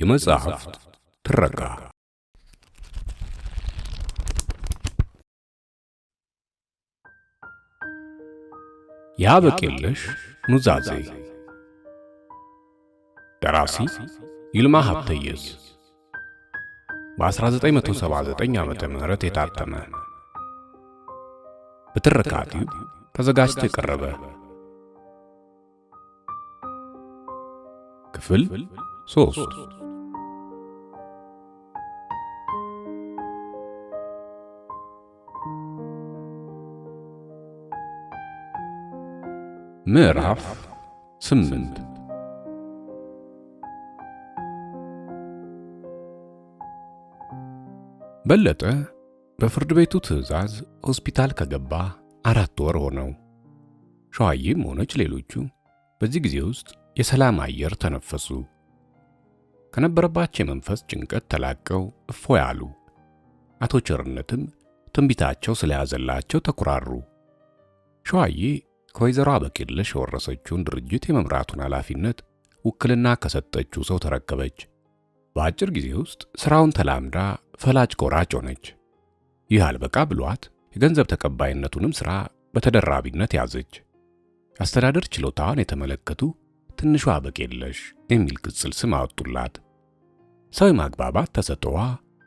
የመጽሐፍት ትረካ ያበቂልሽ ኑዛዜ ደራሲ ይልማ ሀብተየስ በ1979 ዓመተ ምህረት የታተመ በትረካቲው ተዘጋጅቶ የቀረበ ክፍል 3 ምዕራፍ 8 በለጠ በፍርድ ቤቱ ትዕዛዝ ሆስፒታል ከገባ 4 ወር ሆነው። ሸዋዬም ሆነች ሌሎቹ በዚህ ጊዜ ውስጥ የሰላም አየር ተነፈሱ። ከነበረባቸው የመንፈስ ጭንቀት ተላቀው እፎይ አሉ። አቶ ቸርነትም ትንቢታቸው ስለያዘላቸው ተኩራሩ። ሸዋዬ ከወይዘሮ አበቂልሽ የወረሰችውን ድርጅት የመምራቱን ኃላፊነት ውክልና ከሰጠችው ሰው ተረከበች። በአጭር ጊዜ ውስጥ ሥራውን ተላምዳ ፈላጭ ቆራጭ ሆነች። ይህ አልበቃ ብሏት የገንዘብ ተቀባይነቱንም ሥራ በተደራቢነት ያዘች። አስተዳደር ችሎታዋን የተመለከቱ ትንሿ አበቂልሽ የሚል ቅጽል ስም አወጡላት። ሰው የማግባባት ተሰጥኦዋ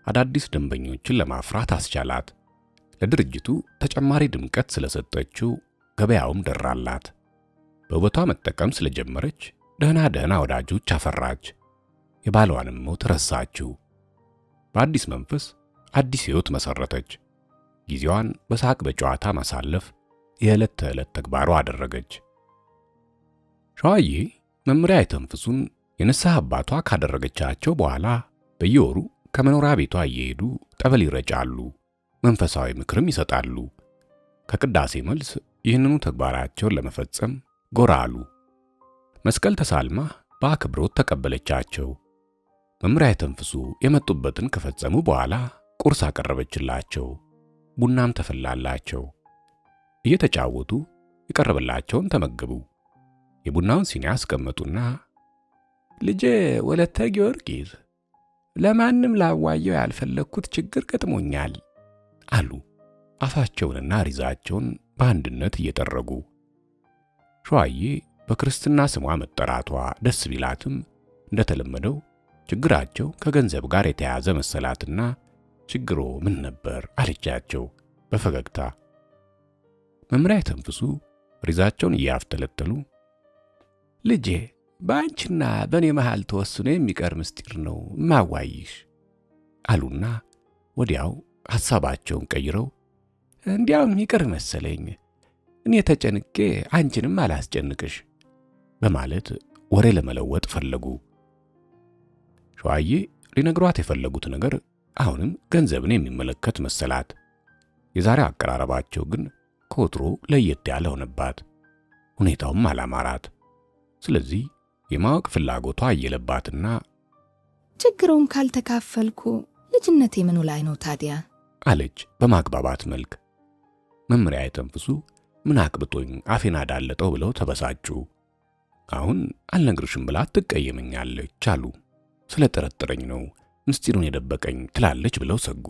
አዳዲስ ደንበኞችን ለማፍራት አስቻላት። ለድርጅቱ ተጨማሪ ድምቀት ስለሰጠችው ገበያውም ደራላት። በውበቷ መጠቀም ስለጀመረች ደህና ወዳጆች አፈራች። የባሏንም ሞት ረሳችው። በአዲስ መንፈስ አዲስ ሕይወት መሰረተች። ጊዜዋን በሳቅ በጨዋታ ማሳለፍ የዕለት ተዕለት ተግባሯ አደረገች። ሸዋዬ መምሪያ የተንፍሱን የንስሐ አባቷ ካደረገቻቸው በኋላ በየወሩ ከመኖሪያ ቤቷ እየሄዱ ጠበል ይረጫሉ፣ መንፈሳዊ ምክርም ይሰጣሉ። ከቅዳሴ መልስ ይህንኑ ተግባራቸውን ለመፈጸም ጎራ አሉ። መስቀል ተሳልማ በአክብሮት ተቀበለቻቸው። መምሪያ የተንፍሱ የመጡበትን ከፈጸሙ በኋላ ቁርስ አቀረበችላቸው። ቡናም ተፈላላቸው። እየተጫወቱ የቀረበላቸውን ተመገቡ። የቡናውን ሲኒ አስቀመጡና ልጄ ወለተ ጊዮርጊስ፣ ለማንም ላዋየው ያልፈለግኩት ችግር ገጥሞኛል አሉ፣ አፋቸውንና ሪዛቸውን በአንድነት እየጠረጉ። ሸዋዬ በክርስትና ስሟ መጠራቷ ደስ ቢላትም እንደተለመደው ችግራቸው ከገንዘብ ጋር የተያያዘ መሰላትና ችግሮ ምን ነበር አለቻቸው በፈገግታ። መምሪያ የተንፍሱ ሪዛቸውን እያፍተለተሉ ልጄ በአንቺና በእኔ መሃል ተወስኖ የሚቀር ምስጢር ነው ማዋይሽ አሉና ወዲያው ሐሳባቸውን ቀይረው እንዲያውም ይቅር መሰለኝ፣ እኔ ተጨንቄ አንቺንም አላስጨንቅሽ በማለት ወሬ ለመለወጥ ፈለጉ። ሸዋዬ ሊነግሯት የፈለጉት ነገር አሁንም ገንዘብን የሚመለከት መሰላት። የዛሬው አቀራረባቸው ግን ከወትሮ ለየት ያለ ሆነባት። ሁኔታውም አላማራት። ስለዚህ የማወቅ ፍላጎቷ አየለባትና ችግሩን ካልተካፈልኩ ልጅነቴ ምኑ ላይ ነው ታዲያ አለች በማግባባት መልክ። መምሪያ የተንፍሱ ምን አቅብጦኝ አፌን አዳለጠው ብለው ተበሳጩ። አሁን አልነግርሽም ብላ ትቀየመኛለች አሉ። ስለ ጠረጠረኝ ነው ምስጢሩን የደበቀኝ ትላለች ብለው ሰጉ።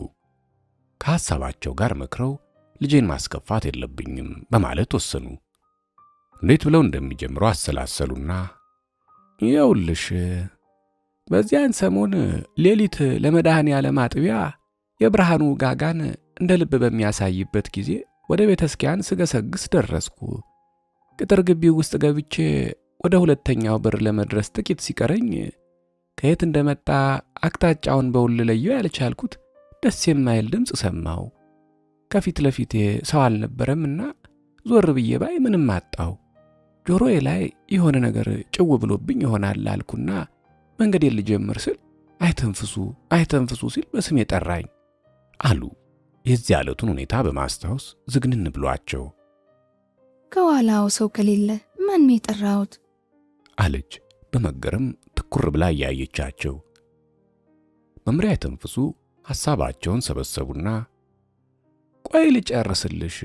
ከሐሳባቸው ጋር መክረው ልጄን ማስከፋት የለብኝም በማለት ወሰኑ። እንዴት ብለው እንደሚጀምሩ አሰላሰሉና ይኸውልሽ፣ በዚያን ሰሞን ሌሊት ለመድኃኔዓለም አጥቢያ የብርሃኑ ጋጋን እንደ ልብ በሚያሳይበት ጊዜ ወደ ቤተ ክርስቲያን ስገሰግስ ደረስኩ። ቅጥር ግቢው ውስጥ ገብቼ ወደ ሁለተኛው በር ለመድረስ ጥቂት ሲቀረኝ ከየት እንደመጣ አቅጣጫውን በውል ለየው ያልቻልኩት ደስ የማይል ድምፅ ሰማሁ። ከፊት ለፊቴ ሰው አልነበረምና ዞር ብዬ ባይ ምንም አጣሁ። ጆሮዬ ላይ የሆነ ነገር ጭው ብሎብኝ ይሆናል አልኩና መንገዴን ልጀምር ስል አይተንፍሱ ሲል በስሜ ጠራኝ አሉ። የዚህ ዕለቱን ሁኔታ በማስታወስ ዝግንን ብሏቸው ከኋላው ሰው ከሌለ ማን ነው የጠራሁት አለች በመገረም ትኩር ብላ እያየቻቸው። መምሪያ የተንፍሱ ሐሳባቸውን ሰበሰቡና ቆይ ልጨርስልሽ፣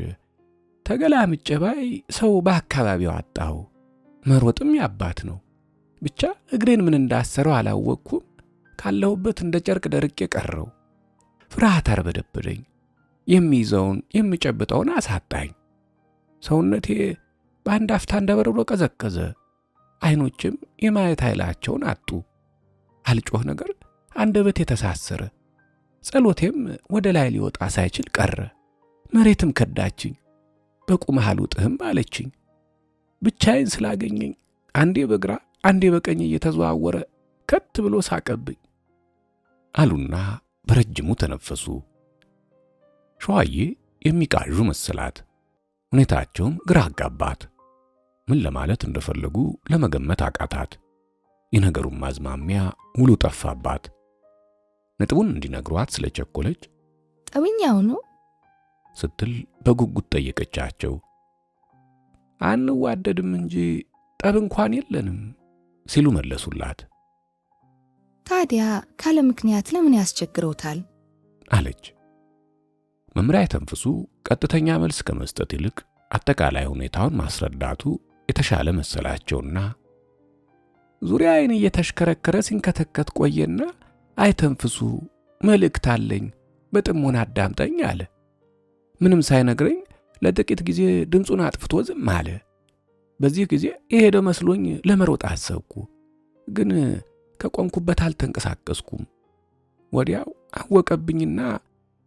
ተገላምጬ ባይ ሰው በአካባቢው አጣሁ። መሮጥም ያባት ነው። ብቻ እግሬን ምን እንዳሰረው አላወቅኩም። ካለሁበት እንደ ጨርቅ ደርቄ ቀረው። ፍርሃት አርበደበደኝ። የሚይዘውን የሚጨብጠውን አሳጣኝ። ሰውነቴ በአንድ አፍታ እንደ በረዶ ቀዘቀዘ። ዓይኖችም የማየት ኃይላቸውን አጡ። አልጮህ ነገር አንደበቴ ተሳሰረ። ጸሎቴም ወደ ላይ ሊወጣ ሳይችል ቀረ። መሬትም ከዳችኝ። በቁምህ አልውጥህም አለችኝ። ብቻዬን ስላገኘኝ አንዴ በግራ አንዴ በቀኝ እየተዘዋወረ ከት ብሎ ሳቀብኝ አሉና በረጅሙ ተነፈሱ። ሸዋዬ የሚቃዡ መሰላት። ሁኔታቸውም ግራ አጋባት። ምን ለማለት እንደፈለጉ ለመገመት አቃታት። የነገሩን ማዝማሚያ ውሉ ጠፋባት። ነጥቡን እንዲነግሯት ስለቸኮለች ጠብኛው ነው ስትል በጉጉት ጠየቀቻቸው። አንዋደድም እንጂ ጠብ እንኳን የለንም ሲሉ መለሱላት። ታዲያ ካለ ምክንያት ለምን ያስቸግረውታል? አለች። መምሪያ ተንፍሱ ቀጥተኛ መልስ ከመስጠት ይልቅ አጠቃላይ ሁኔታውን ማስረዳቱ የተሻለ መሰላቸውና ዙሪያዬን እየተሽከረከረ ሲንከተከት ቆየና አይተንፍሱ መልእክት አለኝ በጥሞና አዳምጠኝ አለ። ምንም ሳይነግረኝ ለጥቂት ጊዜ ድምፁን አጥፍቶ ዝም አለ። በዚህ ጊዜ የሄደ መስሎኝ ለመሮጥ አሰብኩ፣ ግን ከቆምኩበት አልተንቀሳቀስኩም። ወዲያው አወቀብኝና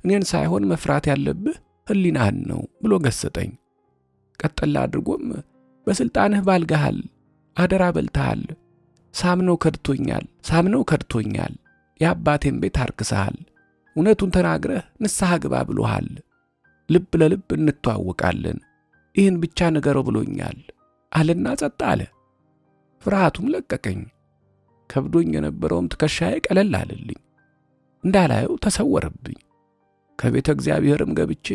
እኔን ሳይሆን መፍራት ያለብህ ሕሊናህን ነው ብሎ ገሰጠኝ። ቀጠላ አድርጎም በስልጣንህ ባልጋሃል፣ አደራ በልተሃል፣ ሳምነው ከድቶኛል፣ የአባቴን ቤት አርክሰሃል፣ እውነቱን ተናግረህ ንስሐ ግባ ብሎሃል፣ ልብ ለልብ እንተዋወቃለን፣ ይህን ብቻ ንገረው ብሎኛል አለና ጸጥ አለ። ፍርሃቱም ለቀቀኝ። ከብዶኝ የነበረውም ትከሻዬ ቀለል አለልኝ። እንዳላየው ተሰወረብኝ። ከቤተ እግዚአብሔርም ገብቼ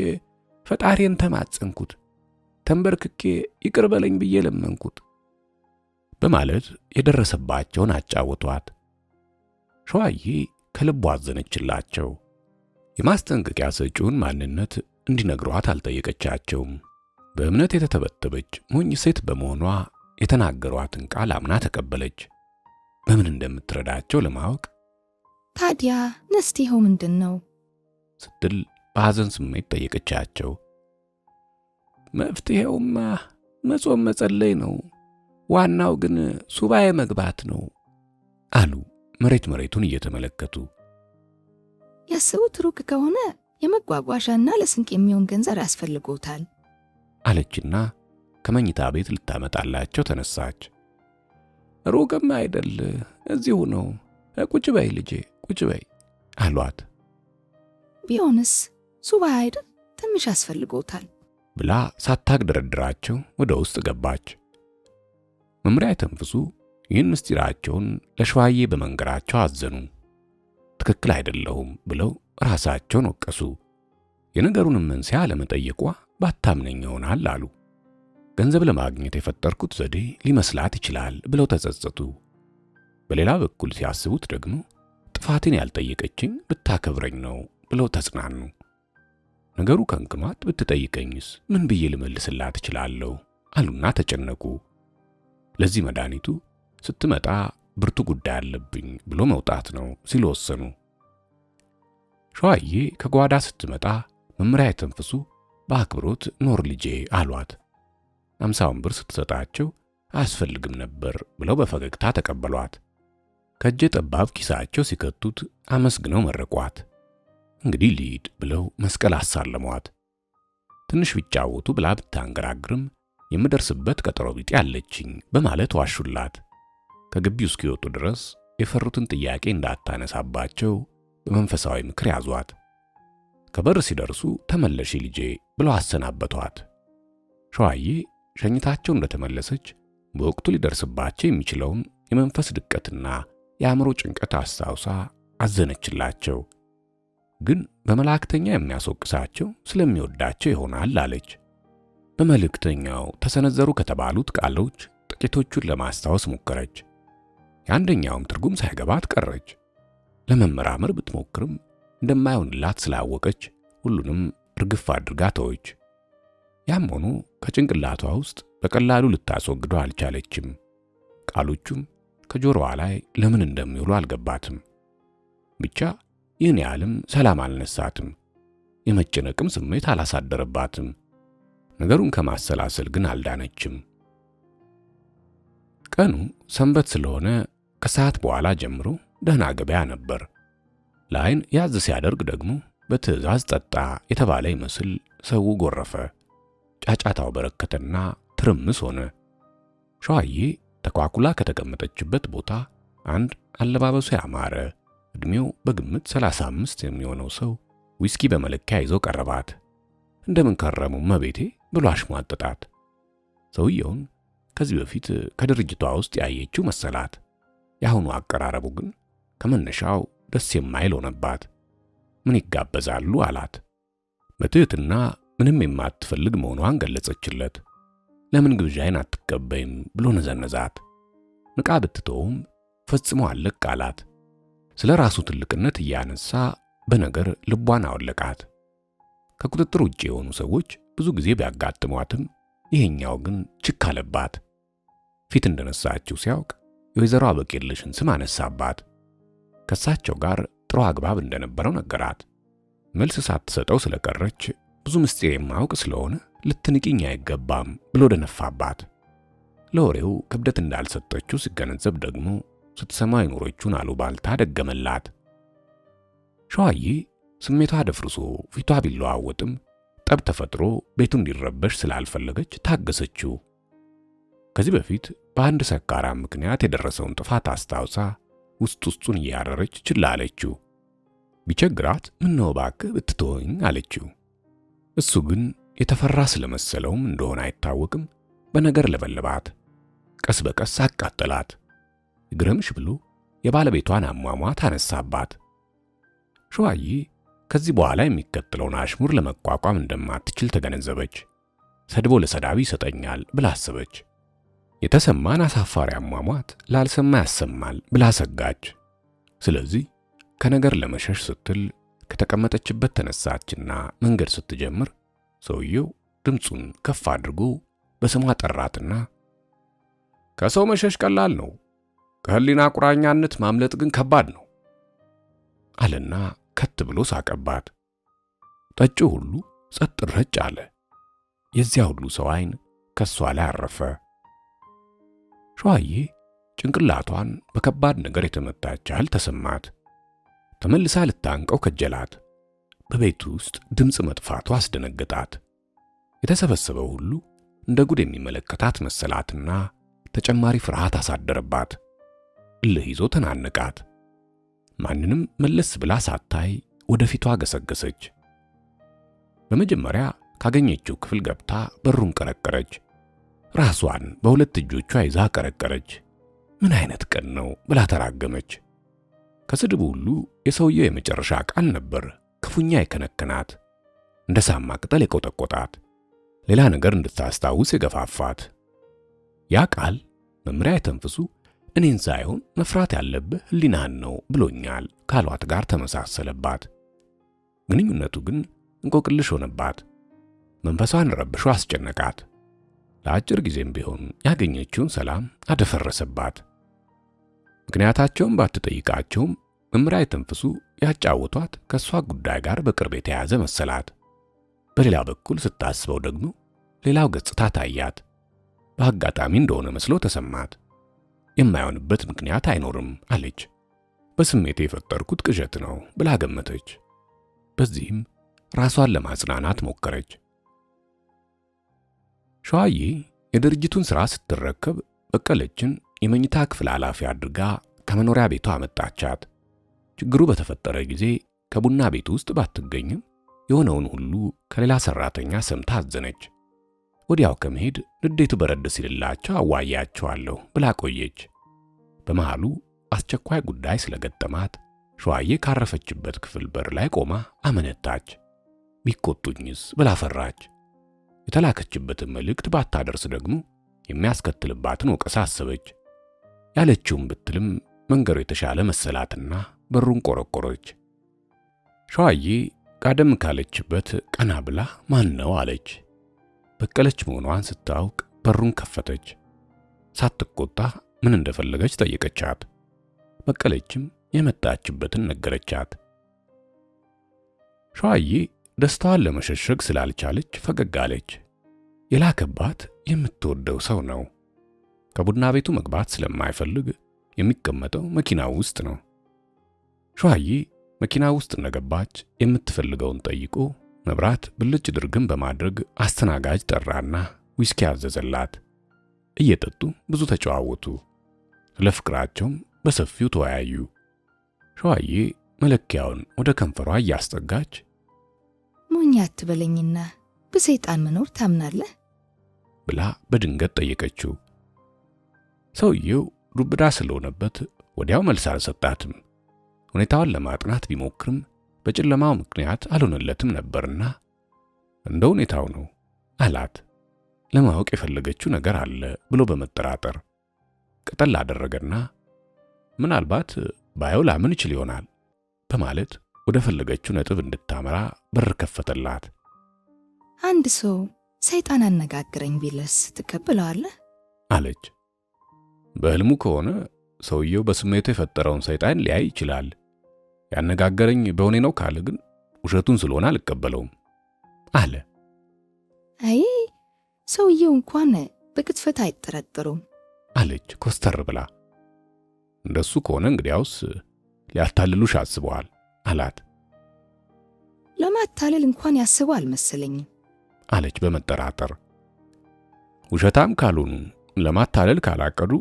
ፈጣሪን ተማጸንኩት። ተንበርክኬ ይቅር በለኝ ብዬ ለመንኩት በማለት የደረሰባቸውን አጫወቷት። ሸዋዬ ከልቧ አዘነችላቸው። የማስጠንቀቂያ ሰጪውን ማንነት እንዲነግሯት አልጠየቀቻቸውም። በእምነት የተተበተበች ሞኝ ሴት በመሆኗ የተናገሯትን ቃል አምና ተቀበለች። በምን እንደምትረዳቸው ለማወቅ ታዲያ መፍትሄው ምንድን ነው ስትል በሐዘን ስሜት ጠየቀቻቸው። መፍትሄውማ መጾም መጸለይ ነው፣ ዋናው ግን ሱባኤ መግባት ነው አሉ መሬቱን እየተመለከቱ። ያሰቡት ሩቅ ከሆነ የመጓጓዣና ለስንቅ የሚሆን ገንዘብ ያስፈልጎታል አለችና ከመኝታ ቤት ልታመጣላቸው ተነሳች። ሩቅም አይደል እዚሁ ነው፣ ቁጭ በይ ልጄ ቁጭ በይ አሏት። ቢሆንስ ሱባኤ አይደል ትንሽ ያስፈልጎታል ብላ ሳታግደረድራቸው ወደ ውስጥ ገባች። መምሪያ ተንፍሱ ይህን ምስጢራቸውን ለሸዋዬ በመንገራቸው አዘኑ። ትክክል አይደለሁም ብለው ራሳቸውን ወቀሱ። የነገሩንም መንስኤ ለመጠየቋ ባታምነኝ ይሆናል አሉ። ገንዘብ ለማግኘት የፈጠርኩት ዘዴ ሊመስላት ይችላል ብለው ተጸጸቱ። በሌላ በኩል ሲያስቡት ደግሞ ጥፋቴን ያልጠየቀችኝ ልታከብረኝ ነው ብለው ተጽናኑ። ነገሩ ከንክኗት ብትጠይቀኝስ ምን ብዬ ልመልስላት እችላለሁ አሉና ተጨነቁ። ለዚህ መድኃኒቱ ስትመጣ ብርቱ ጉዳይ አለብኝ ብሎ መውጣት ነው ሲሉ ወሰኑ። ሸዋዬ ከጓዳ ስትመጣ መምሪያ ተንፍሱ በአክብሮት ኖር ልጄ አሏት። 50 ብር ስትሰጣቸው አያስፈልግም ነበር ብለው በፈገግታ ተቀበሏት። ከእጀ ጠባብ ኪሳቸው ሲከቱት አመስግነው መረቋት። እንግዲህ ልሂድ ብለው መስቀል አሳለሟት። ትንሽ ቢጫወቱ ብላ ብታንገራግርም የምደርስበት ቀጠሮ ቢጤ አለችኝ በማለት ዋሹላት። ከግቢው እስኪወጡ ድረስ የፈሩትን ጥያቄ እንዳታነሳባቸው በመንፈሳዊ ምክር ያዟት። ከበር ሲደርሱ ተመለሺ ልጄ ብለው አሰናበቷት። ሸዋዬ ሸኝታቸው እንደተመለሰች በወቅቱ ሊደርስባቸው የሚችለውን የመንፈስ ድቀትና የአእምሮ ጭንቀት አስታውሳ አዘነችላቸው። ግን በመላእክተኛ የሚያስወቅሳቸው ስለሚወዳቸው ይሆናል አለች። በመልእክተኛው ተሰነዘሩ ከተባሉት ቃሎች ጥቂቶቹን ለማስታወስ ሞከረች። የአንደኛውም ትርጉም ሳይገባት ቀረች። ለመመራመር ብትሞክርም እንደማይሆንላት ስላወቀች ሁሉንም እርግፍ አድርጋ ተወች። ያም ሆኖ ከጭንቅላቷ ውስጥ በቀላሉ ልታስወግደው አልቻለችም። ቃሎቹም ከጆሮዋ ላይ ለምን እንደሚውሉ አልገባትም። ብቻ ይህን ያህልም ሰላም አልነሳትም። የመጨነቅም ስሜት አላሳደረባትም። ነገሩን ከማሰላሰል ግን አልዳነችም። ቀኑ ሰንበት ስለሆነ ከሰዓት በኋላ ጀምሮ ደህና ገበያ ነበር። ለዓይን ያዝ ሲያደርግ ደግሞ በትዕዛዝ ጠጣ የተባለ ይመስል ሰው ጎረፈ። ጫጫታው በረከተና ትርምስ ሆነ። ሸዋዬ ተኳኩላ ከተቀመጠችበት ቦታ አንድ አለባበሱ ያማረ ዕድሜው በግምት 35 የሚሆነው ሰው ዊስኪ በመለኪያ ይዞ ቀረባት። እንደምን ከረሙ መቤቴ ብሎ አሽሟጠጣት። ሰውየውን ከዚህ በፊት ከድርጅቷ ውስጥ ያየችው መሰላት። የአሁኑ አቀራረቡ ግን ከመነሻው ደስ የማይል ሆነባት። ምን ይጋበዛሉ አላት። በትህትና ምንም የማትፈልግ መሆኗን ገለጸችለት። ለምን ግብዣይን አትቀበይም ብሎ ነዘነዛት። ንቃ ብትተውም ፈጽሞ አለቅ አላት። ስለ ራሱ ትልቅነት እያነሳ በነገር ልቧን አወለቃት። ከቁጥጥር ውጭ የሆኑ ሰዎች ብዙ ጊዜ ቢያጋጥሟትም ይሄኛው ግን ችክ አለባት። ፊት እንደነሳችው ሲያውቅ የወይዘሮ አበቄለሽን ስም አነሳባት። ከሳቸው ጋር ጥሩ አግባብ እንደነበረው ነገራት። መልስ ሳትሰጠው ስለቀረች ብዙ ምስጢር የማያውቅ ስለሆነ ልትንቂኝ አይገባም ብሎ ደነፋባት። ለወሬው ክብደት እንዳልሰጠችው ሲገነዘብ ደግሞ ስትሰማ የኖሮቹን አሉባልታ ደገመላት። ሸዋዬ ስሜቷ ደፍርሶ ፊቷ ቢለዋወጥም ጠብ ተፈጥሮ ቤቱ እንዲረበሽ ስላልፈለገች ታገሰችው። ከዚህ በፊት በአንድ ሰካራም ምክንያት የደረሰውን ጥፋት አስታውሳ ውስጡን እያረረች ችላ አለችው። ቢቸግራት ምነው እባክህ ብትተወኝ አለችው። እሱ ግን የተፈራ ስለመሰለውም እንደሆነ አይታወቅም በነገር ለበለባት። ቀስ በቀስ አቃጠላት። ግረምሽ ብሎ የባለቤቷን አሟሟት አነሳባት። ሸዋዬ ከዚህ በኋላ የሚከተለውን አሽሙር ለመቋቋም እንደማትችል ተገነዘበች። ሰድቦ ለሰዳቢ ይሰጠኛል ብላ አሰበች። የተሰማን አሳፋሪ አሟሟት ላልሰማ ያሰማል ብላ ሰጋች። ስለዚህ ከነገር ለመሸሽ ስትል ከተቀመጠችበት ተነሳችና መንገድ ስትጀምር ሰውየው ድምፁን ከፍ አድርጎ በስሟ ጠራትና ከሰው መሸሽ ቀላል ነው፣ ከህሊና ቁራኛነት ማምለጥ ግን ከባድ ነው አለና ከት ብሎ ሳቀባት። ጠጪው ሁሉ ጸጥ ረጭ አለ። የዚያ ሁሉ ሰው ዓይን ከሷ ላይ አረፈ። ሸዋዬ ጭንቅላቷን በከባድ ነገር የተመታች ያህል ተሰማት። ተመልሳ ልታንቀው ከጀላት። በቤቱ ውስጥ ድምፅ መጥፋቱ አስደነገጣት። የተሰበሰበው ሁሉ እንደ ጉድ የሚመለከታት መሰላትና ተጨማሪ ፍርሃት አሳደረባት። እልህ ይዞ ተናነቃት። ማንንም መለስ ብላ ሳታይ ወደፊቷ ገሰገሰች። በመጀመሪያ ካገኘችው ክፍል ገብታ በሩን ቀረቀረች። ራሷን በሁለት እጆቿ ይዛ ቀረቀረች። ምን አይነት ቀን ነው ብላ ተራገመች። ከስድቡ ሁሉ የሰውየው የመጨረሻ ቃል ነበር ክፉኛ የከነከናት፣ እንደ ሳማ ቅጠል የቆጠቆጣት፣ ሌላ ነገር እንድታስታውስ የገፋፋት። ያ ቃል መምሪያ የተንፍሱ እኔን ሳይሆን መፍራት ያለብህ ህሊናህን ነው ብሎኛል ካሏት ጋር ተመሳሰለባት። ግንኙነቱ ግን እንቆቅልሽ ሆነባት። መንፈሷን ረብሾ አስጨነቃት። ለአጭር ጊዜም ቢሆን ያገኘችውን ሰላም አደፈረሰባት። ምክንያታቸውን ባትጠይቃቸውም መምሪያ የተንፍሱ ያጫወቷት ከሷ ጉዳይ ጋር በቅርብ የተያዘ መሰላት። በሌላ በኩል ስታስበው ደግሞ ሌላው ገጽታ ታያት። በአጋጣሚ እንደሆነ መስሎ ተሰማት። የማይሆንበት ምክንያት አይኖርም አለች። በስሜቴ የፈጠርኩት ቅዠት ነው ብላ ገመተች። በዚህም ራሷን ለማጽናናት ሞከረች። ሸዋዬ የድርጅቱን ሥራ ስትረከብ በቀለችን የመኝታ ክፍል ኃላፊ አድርጋ ከመኖሪያ ቤቷ አመጣቻት። ችግሩ በተፈጠረ ጊዜ ከቡና ቤቱ ውስጥ ባትገኝም የሆነውን ሁሉ ከሌላ ሰራተኛ ሰምታ አዘነች። ወዲያው ከመሄድ ንዴቱ በረድ ሲልላቸው አዋያቸዋለሁ ብላ ቆየች። በመሃሉ አስቸኳይ ጉዳይ ስለገጠማት ሸዋዬ ካረፈችበት ክፍል በር ላይ ቆማ አመነታች። ቢቆጡኝስ ብላ ፈራች። የተላከችበትን መልእክት ባታደርስ ደግሞ የሚያስከትልባትን ወቀሳ አሰበች። ያለችውም ብትልም መንገሩ የተሻለ መሰላትና በሩን ቆረቆረች። ሸዋዬ ጋደም ካለችበት ቀና ብላ ማን ነው አለች። በቀለች መሆኗን ስታውቅ በሩን ከፈተች። ሳትቆጣ ምን እንደፈለገች ጠየቀቻት። በቀለችም የመጣችበትን ነገረቻት። ሸዋዬ ደስታዋን ለመሸሸግ ስላልቻለች ፈገግ አለች። የላከባት የምትወደው ሰው ነው። ከቡና ቤቱ መግባት ስለማይፈልግ የሚቀመጠው መኪናው ውስጥ ነው። ሸዋዬ መኪና ውስጥ እንደገባች የምትፈልገውን ጠይቆ መብራት ብልጭ ድርግም በማድረግ አስተናጋጅ ጠራና ዊስኪ አዘዘላት። እየጠጡ ብዙ ተጨዋወቱ። ስለ ፍቅራቸውም በሰፊው ተወያዩ። ሸዋዬ መለኪያውን ወደ ከንፈሯ እያስጠጋች ሞኝ አትበለኝና በሰይጣን መኖር ታምናለህ? ብላ በድንገት ጠየቀችው። ሰውየው ዱብዳ ስለሆነበት ወዲያው መልስ አልሰጣትም። ሁኔታዋን ለማጥናት ቢሞክርም በጨለማው ምክንያት አልሆነለትም ነበርና እንደ ሁኔታው ነው አላት። ለማወቅ የፈለገችው ነገር አለ ብሎ በመጠራጠር ቀጠል አደረገና ምናልባት ባየው ላምን ይችል ይሆናል በማለት ወደ ፈለገችው ነጥብ እንድታመራ በር ከፈተላት። አንድ ሰው ሰይጣን አነጋግረኝ ቢልስ ትቀበለዋለህ? አለች። በህልሙ ከሆነ ሰውየው በስሜቱ የፈጠረውን ሰይጣን ሊያይ ይችላል። ያነጋገረኝ በሆኔ ነው ካለ ግን ውሸቱን ስለሆነ አልቀበለውም አለ። አይ ሰውየው እንኳን በቅጥፈት አይጠረጠሩም አለች ኮስተር ብላ። እንደሱ ከሆነ እንግዲያውስ ሊያታልሉሽ አስበዋል አላት። ለማታለል እንኳን ያስቡ አልመሰለኝም አለች በመጠራጠር። ውሸታም ካልሆኑ ለማታለል ካላቀዱ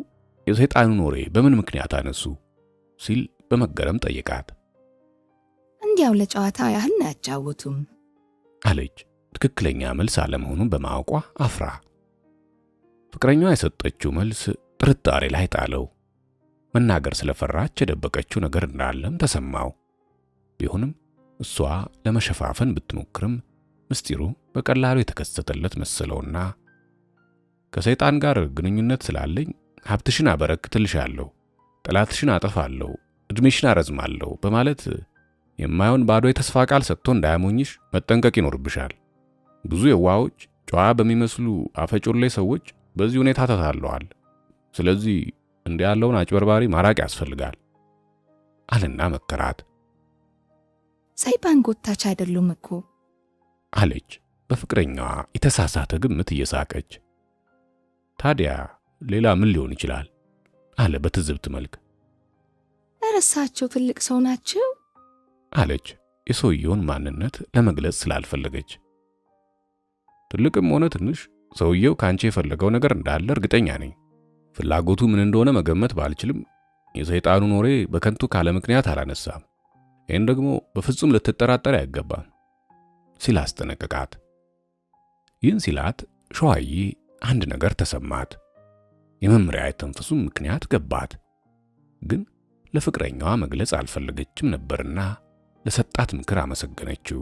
የሰይጣኑን ወሬ በምን ምክንያት አነሱ ሲል በመገረም ጠየቃት። እንዲያው ለጨዋታ ያህል ነው ያጫወቱም አለች ትክክለኛ መልስ አለመሆኑን በማወቋ አፍራ። ፍቅረኛዋ የሰጠችው መልስ ጥርጣሬ ላይ ጣለው። መናገር ስለፈራች የደበቀችው ነገር እንዳለም ተሰማው። ቢሆንም እሷ ለመሸፋፈን ብትሞክርም ምስጢሩ በቀላሉ የተከሰተለት መሰለውና ከሰይጣን ጋር ግንኙነት ስላለኝ ሀብትሽን አበረክትልሻለሁ፣ ጠላትሽን አጠፋለሁ፣ እድሜሽን አረዝማለሁ በማለት የማይሆን ባዶ የተስፋ ቃል ሰጥቶ እንዳያሞኝሽ መጠንቀቅ ይኖርብሻል። ብዙ የዋሆች ጨዋ በሚመስሉ አፈጮሌ ሰዎች በዚህ ሁኔታ ተታለዋል። ስለዚህ እንዲህ ያለውን አጭበርባሪ ማራቅ ያስፈልጋል አለና መከራት። ሰይጣን ጎታች አይደሉም እኮ አለች በፍቅረኛዋ የተሳሳተ ግምት እየሳቀች። ታዲያ ሌላ ምን ሊሆን ይችላል? አለ በትዝብት መልክ። እረሳቸው ትልቅ ሰው ናቸው አለች የሰውየውን ማንነት ለመግለጽ ስላልፈለገች። ትልቅም ሆነ ትንሽ ሰውየው ካንቺ የፈለገው ነገር እንዳለ እርግጠኛ ነኝ። ፍላጎቱ ምን እንደሆነ መገመት ባልችልም የሰይጣኑን ወሬ በከንቱ ካለ ምክንያት አላነሳም። ይህን ደግሞ በፍጹም ልትጠራጠር አይገባም ሲል አስጠነቀቃት። ይህን ሲላት ሸዋዬ አንድ ነገር ተሰማት። የመምሪያ የተንፈሱም ምክንያት ገባት። ግን ለፍቅረኛዋ መግለጽ አልፈለገችም ነበርና ለሰጣት ምክር አመሰገነችው።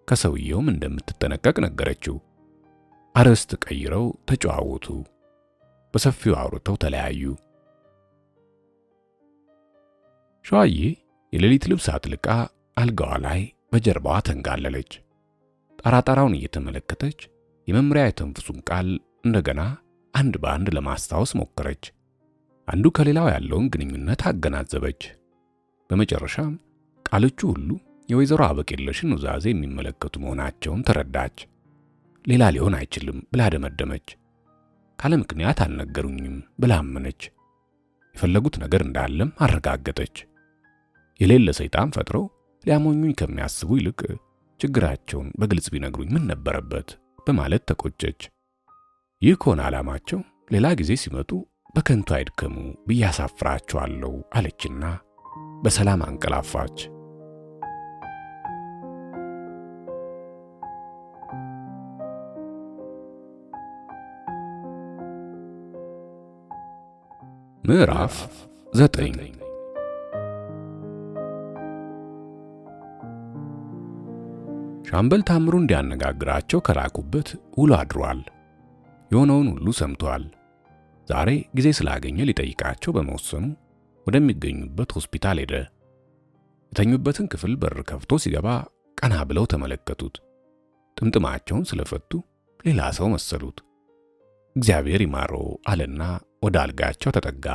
ከሰውየውም እንደምትጠነቀቅ ነገረችው። አርዕስት ቀይረው ተጨዋወቱ። በሰፊው አውርተው ተለያዩ። ሸዋዬ የሌሊት ልብስ አጥልቃ አልጋዋ ላይ በጀርባዋ ተንጋለለች። ጣራጣራውን እየተመለከተች የመምሪያ የተንፈሱን ቃል እንደገና አንድ በአንድ ለማስታወስ ሞከረች። አንዱ ከሌላው ያለውን ግንኙነት አገናዘበች። በመጨረሻም ቃሎቹ ሁሉ የወይዘሮ አበቄለሽን ኑዛዜ የሚመለከቱ መሆናቸውን ተረዳች። ሌላ ሊሆን አይችልም ብላ ደመደመች። ካለ ምክንያት አልነገሩኝም ብላ አመነች። የፈለጉት ነገር እንዳለም አረጋገጠች። የሌለ ሰይጣን ፈጥረው ሊያሞኙኝ ከሚያስቡ ይልቅ ችግራቸውን በግልጽ ቢነግሩኝ ምን ነበረበት በማለት ተቆጨች። ይህ ከሆነ ዓላማቸው ሌላ ጊዜ ሲመጡ በከንቱ አይድከሙ ብዬ አሳፍራቸዋለሁ አለችና በሰላም አንቀላፋች። ምዕራፍ 9 ሻምበል ታምሩ እንዲያነጋግራቸው ከላኩበት ውሎ አድሯል። የሆነውን ሁሉ ሰምቷል። ዛሬ ጊዜ ስላገኘ ሊጠይቃቸው በመወሰኑ ወደሚገኙበት ሆስፒታል ሄደ። የተኙበትን ክፍል በር ከፍቶ ሲገባ ቀና ብለው ተመለከቱት። ጥምጥማቸውን ስለፈቱ ሌላ ሰው መሰሉት። እግዚአብሔር ይማረው አለና ወደ አልጋቸው ተጠጋ።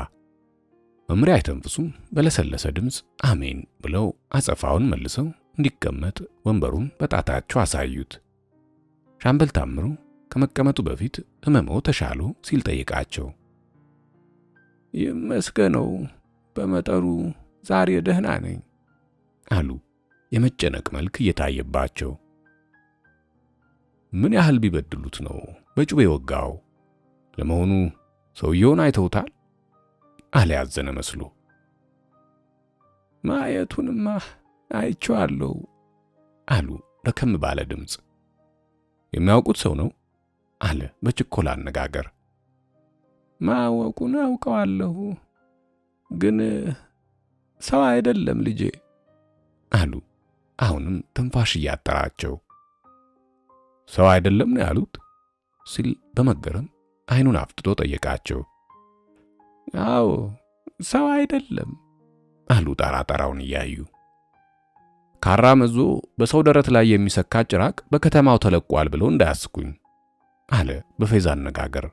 መምሪያ አይተንፍሱም በለሰለሰ ድምፅ አሜን ብለው አጸፋውን መልሰው እንዲቀመጥ ወንበሩን በጣታቸው አሳዩት። ሻምበል ታምሩ ከመቀመጡ በፊት ህመሞ ተሻሎ ሲል ጠይቃቸው፣ ይመስገነው በመጠሩ ዛሬ ደህና ነኝ አሉ የመጨነቅ መልክ እየታየባቸው። ምን ያህል ቢበድሉት ነው በጩቤ ወጋው? ለመሆኑ ሰውየውን አይተውታል? አለ ያዘነ መስሎ። ማየቱንማ አይቼዋለሁ አሉ ረከም ባለ ድምፅ። የሚያውቁት ሰው ነው? አለ በችኮላ አነጋገር። ማወቁን አውቀዋለሁ፣ ግን ሰው አይደለም ልጄ አሉ አሁንም ትንፋሽ እያጠራቸው። ሰው አይደለም ነው ያሉት? ሲል በመገረም አይኑን አፍጥጦ ጠየቃቸው። አዎ ሰው አይደለም አሉ ጣራጣራውን እያዩ። ካራ መዞ በሰው ደረት ላይ የሚሰካ ጭራቅ በከተማው ተለቋል ብለው እንዳያስኩኝ አለ በፌዝ አነጋገር።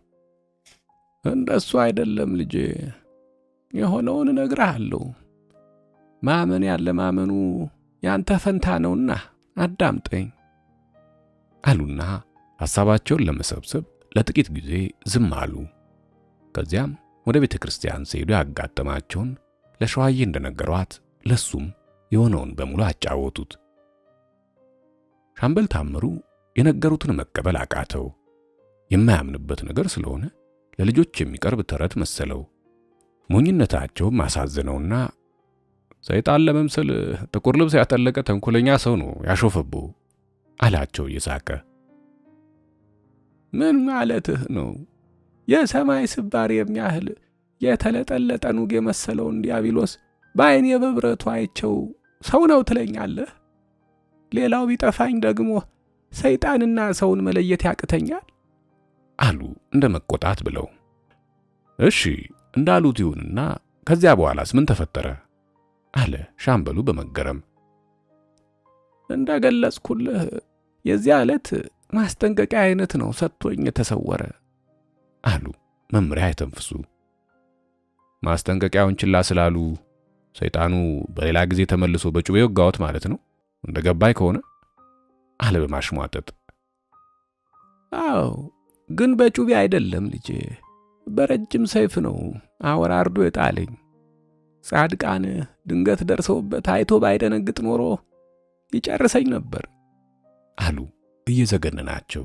እንደሱ አይደለም ልጄ፣ የሆነውን እነግርሃለሁ። ማመን ያለ ማመኑ ያንተ ፈንታ ነውና አዳምጠኝ አሉና ሐሳባቸውን ለመሰብሰብ ለጥቂት ጊዜ ዝም አሉ። ከዚያም ወደ ቤተ ክርስቲያን ሲሄዱ ያጋጠማቸውን ለሸዋዬ እንደነገሯት ለሱም የሆነውን በሙሉ አጫወቱት። ሻምበል ታምሩ የነገሩትን መቀበል አቃተው። የማያምንበት ነገር ስለሆነ ለልጆች የሚቀርብ ተረት መሰለው። ሞኝነታቸው ማሳዘነውና ሰይጣን ለመምሰል ጥቁር ልብስ ያጠለቀ ተንኮለኛ ሰው ነው ያሾፈቦ አላቸው እየሳቀ። ምን ማለትህ ነው? የሰማይ ስባሪ የሚያህል የተለጠለጠ ኑግ የመሰለውን ዲያብሎስ በዓይኔ በብረቱ አይቸው ሰው ነው ትለኛለህ? ሌላው ቢጠፋኝ ደግሞ ሰይጣንና ሰውን መለየት ያቅተኛል አሉ እንደ መቆጣት ብለው። እሺ እንዳሉት ይሁንና ከዚያ በኋላስ ምን ተፈጠረ? አለ ሻምበሉ በመገረም። እንደገለጽኩልህ የዚያ ዕለት ማስጠንቀቂያ አይነት ነው ሰጥቶኝ የተሰወረ አሉ መምሪያ አይተንፍሱ። ማስጠንቀቂያውን ችላ ስላሉ ሰይጣኑ በሌላ ጊዜ ተመልሶ በጩቤ ወጋዎት ማለት ነው እንደገባይ ከሆነ? አለ በማሽሟጠጥ። አዎ ግን በጩቤ አይደለም ልጄ፣ በረጅም ሰይፍ ነው አወራርዶ የጣለኝ። ጻድቃን ድንገት ደርሰውበት አይቶ ባይደነግጥ ኖሮ ይጨርሰኝ ነበር አሉ እየዘገነናቸው።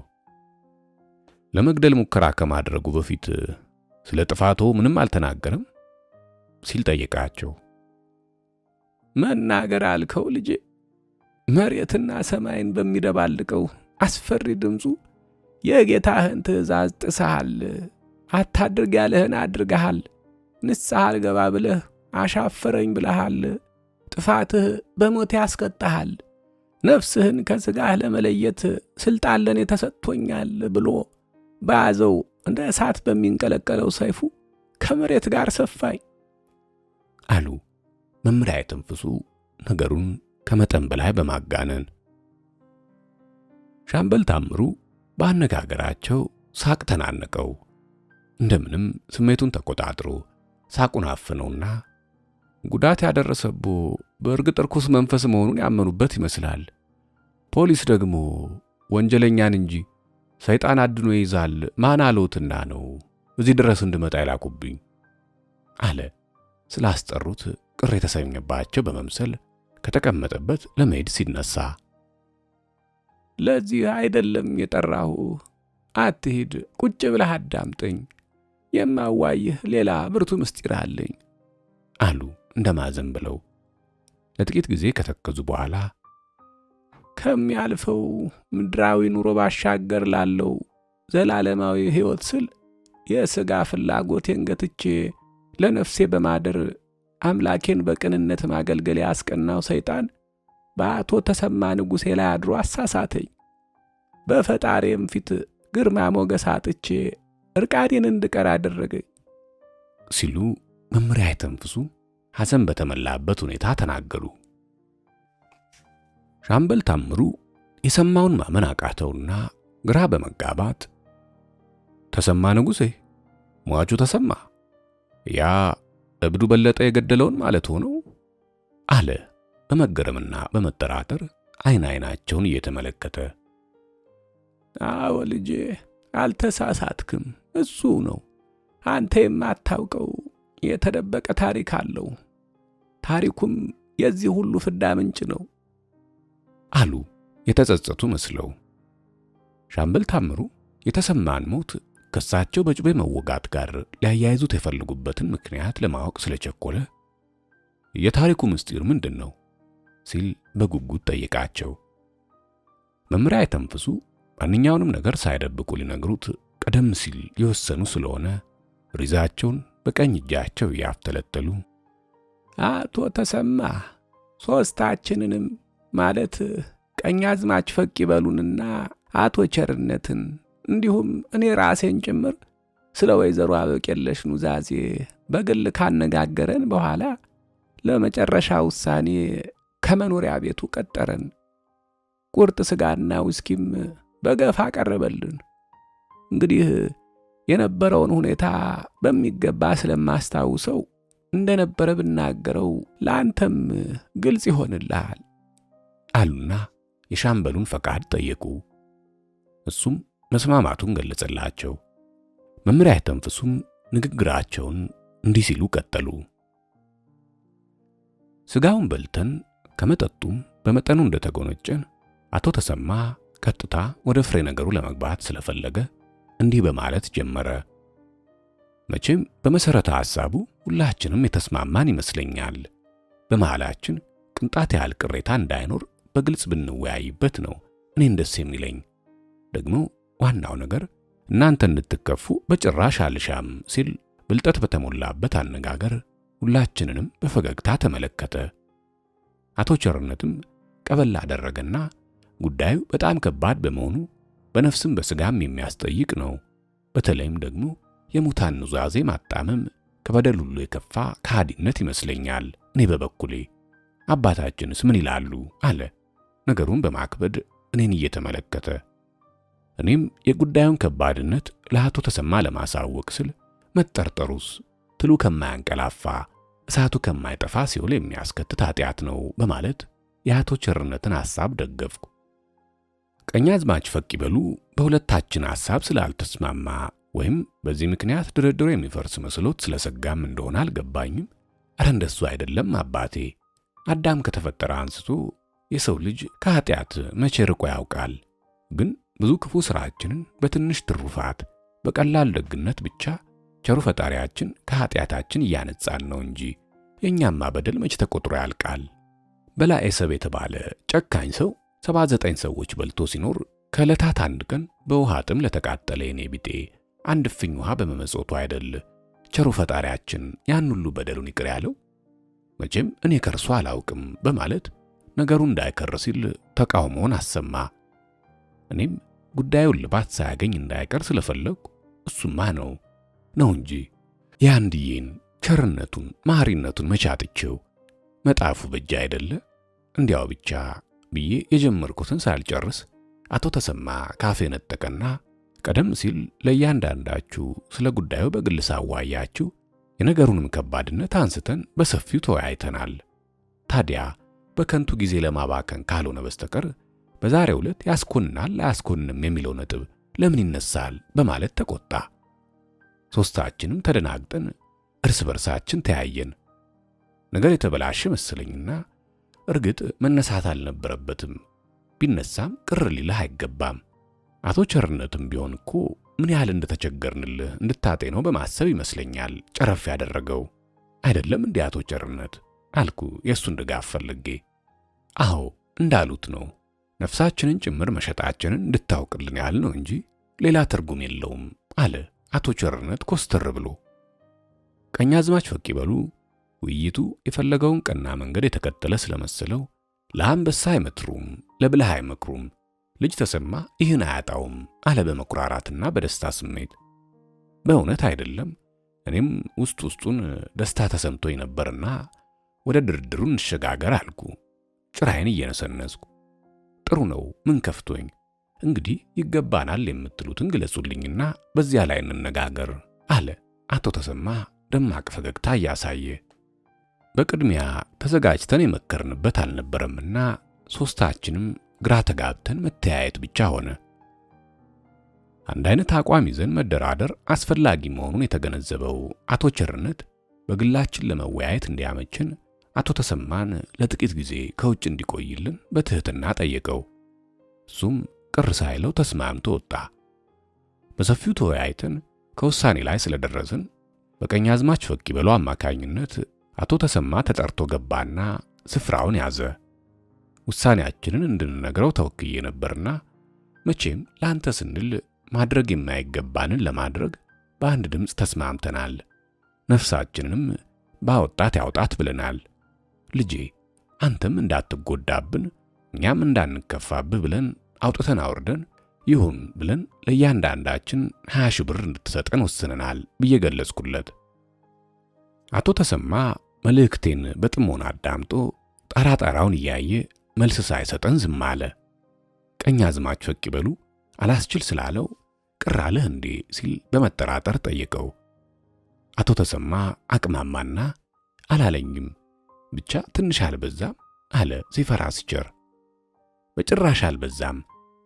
ለመግደል ሙከራ ከማድረጉ በፊት ስለ ጥፋቶ ምንም አልተናገረም ሲል ጠየቃቸው። መናገር አልከው ልጄ? መሬትና ሰማይን በሚደባልቀው አስፈሪ ድምፁ የጌታህን ትእዛዝ ጥሰሃል፣ አታድርግ ያለህን አድርገሃል፣ ንስሐ አልገባ ብለህ አሻፈረኝ ብለሃል፣ ጥፋትህ በሞት ያስቀጣሃል፣ ነፍስህን ከሥጋህ ለመለየት ስልጣን ለኔ ተሰጥቶኛል ብሎ በያዘው እንደ እሳት በሚንቀለቀለው ሰይፉ ከመሬት ጋር ሰፋኝ አሉ መምሪያ አይተንፍሱ ነገሩን ከመጠን በላይ በማጋነን። ሻምበል ታምሩ ባነጋገራቸው ሳቅ ተናነቀው። እንደምንም ስሜቱን ተቆጣጥሮ ሳቁን አፍነውና ጉዳት ያደረሰቦ በእርግጥ ርኩስ መንፈስ መሆኑን ያመኑበት ይመስላል። ፖሊስ ደግሞ ወንጀለኛን እንጂ ሰይጣን አድኖ ይዛል ማን አለውትና ነው እዚህ ድረስ እንድመጣ ይላኩብኝ አለ ስላስጠሩት ቅር የተሰኘባቸው በመምሰል ከተቀመጠበት ለመሄድ ሲነሳ። ለዚህ አይደለም የጠራሁ፣ አትሂድ፣ ቁጭ ብለህ አዳምጠኝ፣ የማዋይህ ሌላ ብርቱ ምስጢር አለኝ አሉ እንደማዘን ብለው። ለጥቂት ጊዜ ከተከዙ በኋላ ከሚያልፈው ምድራዊ ኑሮ ባሻገር ላለው ዘላለማዊ ሕይወት ስል የሥጋ ፍላጎቴን ገትቼ ለነፍሴ በማደር አምላኬን በቅንነት ማገልገል ያስቀናው ሰይጣን በአቶ ተሰማ ንጉሴ ላይ አድሮ አሳሳተኝ። በፈጣሪም ፊት ግርማ ሞገስ አጥቼ እርቃኔን እንድቀር አደረገኝ ሲሉ መምሪያ አይተንፍሱ ሐዘን በተመላበት ሁኔታ ተናገሩ። ሻምበል ታምሩ የሰማውን ማመን አቃተውና ግራ በመጋባት ተሰማ ንጉሴ፣ ሟቹ ተሰማ፣ ያ እብዱ በለጠ የገደለውን ማለት ሆነው አለ በመገረምና በመጠራጠር አይናቸውን እየተመለከተ። አዎ ልጄ፣ አልተሳሳትክም፣ እሱ ነው። አንተ የማታውቀው የተደበቀ ታሪክ አለው። ታሪኩም የዚህ ሁሉ ፍዳ ምንጭ ነው አሉ የተጸጸቱ መስለው። ሻምበል ታምሩ የተሰማን ሞት ከሳቸው በጩቤ መወጋት ጋር ሊያያይዙት የፈልጉበትን ምክንያት ለማወቅ ስለቸኮለ የታሪኩ ምስጢር ምንድን ነው ሲል በጉጉት ጠየቃቸው። መምሪያ አይተንፍሱ ማንኛውንም ነገር ሳይደብቁ ሊነግሩት ቀደም ሲል የወሰኑ ስለሆነ ሪዛቸውን በቀኝ እጃቸው ያፍተለተሉ፣ አቶ ተሰማ ሶስታችንንም ማለት ቀኛዝማች ፈቅ ይበሉንና አቶ ቸርነትን እንዲሁም እኔ ራሴን ጭምር ስለ ወይዘሮ አበቄለሽ ኑዛዜ በግል ካነጋገረን በኋላ ለመጨረሻ ውሳኔ ከመኖሪያ ቤቱ ቀጠረን። ቁርጥ ስጋና ውስኪም በገፋ ቀረበልን። እንግዲህ የነበረውን ሁኔታ በሚገባ ስለማስታውሰው እንደነበረ ብናገረው ለአንተም ግልጽ ይሆንልሃል አሉና የሻምበሉን ፈቃድ ጠየቁ። እሱም መስማማቱን ገለጸላቸው። መምሪያ አይተንፍሱም ንግግራቸውን እንዲህ ሲሉ ቀጠሉ። ስጋውን በልተን ከመጠጡም በመጠኑ እንደተጎነጨን አቶ ተሰማ ቀጥታ ወደ ፍሬ ነገሩ ለመግባት ስለፈለገ እንዲህ በማለት ጀመረ። መቼም በመሰረተ ሐሳቡ ሁላችንም የተስማማን ይመስለኛል። በመሃላችን ቅንጣት ያህል ቅሬታ እንዳይኖር በግልጽ ብንወያይበት ነው እኔን ደስ የሚለኝ። ደግሞ ዋናው ነገር እናንተ እንድትከፉ በጭራሽ አልሻም ሲል ብልጠት በተሞላበት አነጋገር ሁላችንንም በፈገግታ ተመለከተ። አቶ ቸርነትም ቀበል አደረገና ጉዳዩ በጣም ከባድ በመሆኑ በነፍስም በስጋም የሚያስጠይቅ ነው። በተለይም ደግሞ የሙታን ኑዛዜ ማጣመም ከበደል ሁሉ የከፋ ከሃዲነት ይመስለኛል። እኔ በበኩሌ አባታችንስ ምን ይላሉ አለ ነገሩን በማክበድ እኔን እየተመለከተ። እኔም የጉዳዩን ከባድነት ለአቶ ተሰማ ለማሳወቅ ስል መጠርጠሩስ ትሉ ከማያንቀላፋ እሳቱ ከማይጠፋ ሲኦል የሚያስከትት ኃጢአት ነው በማለት የአቶ ቸርነትን ሐሳብ ደገፍኩ። ቀኛዝማች ፈቅ ይበሉ በሁለታችን ሐሳብ ስላልተስማማ ወይም በዚህ ምክንያት ድርድሩ የሚፈርስ መስሎት ስለሰጋም እንደሆነ አልገባኝም። ኧረ እንደሱ አይደለም አባቴ። አዳም ከተፈጠረ አንስቶ የሰው ልጅ ከኃጢአት መቼ ርቆ ያውቃል? ግን ብዙ ክፉ ሥራችንን በትንሽ ትሩፋት በቀላል ደግነት ብቻ ቸሩ ፈጣሪያችን ከኃጢአታችን እያነጻን ነው እንጂ የእኛማ በደል መቼ ተቆጥሮ ያልቃል? በላዔሰብ የተባለ ጨካኝ ሰው 79 ሰዎች በልቶ ሲኖር ከዕለታት አንድ ቀን በውሃ ጥም ለተቃጠለ የኔ ቢጤ አንድ እፍኝ ውሃ በመመጾቱ አይደል ቸሩ ፈጣሪያችን ያን ሁሉ በደሉን ይቅር ያለው? መቼም እኔ ከርሶ አላውቅም በማለት ነገሩ እንዳይከር ሲል ተቃውሞውን አሰማ። እኔም ጉዳዩን ልባት ሳያገኝ እንዳይቀር ስለፈለግኩ እሱማ ነው እንጂ የአንድዬን ቸርነቱን መሐሪነቱን መቻጥቼው መጣፉ በጃ አይደለ እንዲያው ብቻ ብዬ የጀመርኩትን ሳልጨርስ አቶ ተሰማ ካፌ ነጠቀና ቀደም ሲል ለእያንዳንዳችሁ ስለ ጉዳዩ በግል ሳዋያችሁ የነገሩንም ከባድነት አንስተን በሰፊው ተወያይተናል። ታዲያ በከንቱ ጊዜ ለማባከን ካልሆነ በስተቀር በዛሬው ዕለት ያስኮንናል አያስኮንንም የሚለው ነጥብ ለምን ይነሳል በማለት ተቆጣ። ሶስታችንም ተደናግጠን እርስ በርሳችን ተያየን። ነገር የተበላሸ መሰለኝና እርግጥ መነሳት አልነበረበትም፣ ቢነሳም ቅር ሊልህ አይገባም። አቶ ቸርነትም ቢሆን እኮ ምን ያህል እንደተቸገርንልህ እንድታጤነው በማሰብ ይመስለኛል ጨረፍ ያደረገው አይደለም እንዴ አቶ ቸርነት አልኩ የእሱን ድጋፍ ፈልጌ። አዎ እንዳሉት ነው፣ ነፍሳችንን ጭምር መሸጣችንን እንድታውቅልን ያህል ነው እንጂ ሌላ ትርጉም የለውም አለ አቶ ቸርነት ኮስተር ብሎ። ቀኛዝማች ፈቅ ይበሉ ውይይቱ የፈለገውን ቀና መንገድ የተከተለ ስለመሰለው ለአንበሳ አይመትሩም ለብልህ አይመክሩም፣ ልጅ ተሰማ ይህን አያጣውም አለ በመኩራራትና በደስታ ስሜት። በእውነት አይደለም እኔም ውስጡን ደስታ ተሰምቶኝ ነበርና ወደ ድርድሩ እንሸጋገር አልኩ ጭራዬን እየነሰነስኩ። ጥሩ ነው ምን ከፍቶኝ፣ እንግዲህ ይገባናል የምትሉትን ግለጹልኝና በዚያ ላይ እንነጋገር አለ አቶ ተሰማ ደማቅ ፈገግታ እያሳየ በቅድሚያ ተዘጋጅተን የመከርንበት አልነበረምና ሶስታችንም ግራ ተጋብተን መተያየት ብቻ ሆነ። አንድ አይነት አቋም ይዘን መደራደር አስፈላጊ መሆኑን የተገነዘበው አቶ ቸርነት በግላችን ለመወያየት እንዲያመችን አቶ ተሰማን ለጥቂት ጊዜ ከውጭ እንዲቆይልን በትህትና ጠየቀው። እሱም ቅር ሳይለው ተስማምቶ ወጣ። በሰፊው ተወያይተን ከውሳኔ ላይ ስለደረስን በቀኛዝማች ፈቂበሉ አማካኝነት አቶ ተሰማ ተጠርቶ ገባና ስፍራውን ያዘ። ውሳኔያችንን እንድንነግረው ተወክዬ ነበርና መቼም ለአንተ ስንል ማድረግ የማይገባንን ለማድረግ በአንድ ድምፅ ተስማምተናል። ነፍሳችንንም ባወጣት ያውጣት ብለናል። ልጄ አንተም እንዳትጎዳብን እኛም እንዳንከፋብህ ብለን አውጥተን አውርደን ይሁን ብለን ለእያንዳንዳችን 20 ሺህ ብር እንድትሰጠን ወስነናል ብዬ ገለጽኩለት። አቶ ተሰማ መልእክቴን በጥሞና አዳምጦ ጣራጣራውን እያየ መልስ ሳይሰጠን ዝም አለ። ቀኛዝማች ፈቂበሉ አላስችል ስላለው ቅር አለህ እንዴ ሲል በመጠራጠር ጠየቀው። አቶ ተሰማ አቅማማና አላለኝም፣ ብቻ ትንሽ አልበዛም አለ ሲፈራ ሲቸር። በጭራሽ አልበዛም፣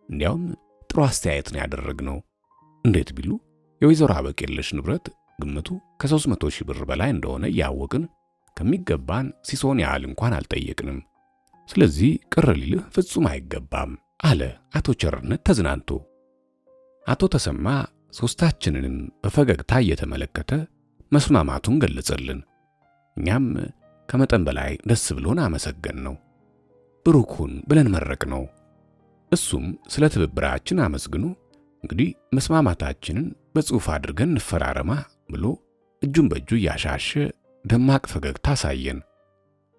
እንዲያውም ጥሩ አስተያየት ነው ያደረግነው። እንዴት ቢሉ የወይዘሮ አበቄለሽ ንብረት ግምቱ ከ300 ሺህ ብር በላይ እንደሆነ እያወቅን ከሚገባን ሲሶን ያህል እንኳን አልጠየቅንም። ስለዚህ ቅር ሊልህ ፍጹም አይገባም አለ አቶ ቸርነት ተዝናንቶ። አቶ ተሰማ ሶስታችንንም በፈገግታ እየተመለከተ መስማማቱን ገለጸልን። እኛም ከመጠን በላይ ደስ ብሎን አመሰገን ነው። ብሩኩን ብለን መረቅ ነው። እሱም ስለ ትብብራችን አመስግኖ እንግዲህ መስማማታችንን በጽሑፍ አድርገን እንፈራረማ ብሎ እጁን በእጁ እያሻሸ ደማቅ ፈገግታ አሳየን።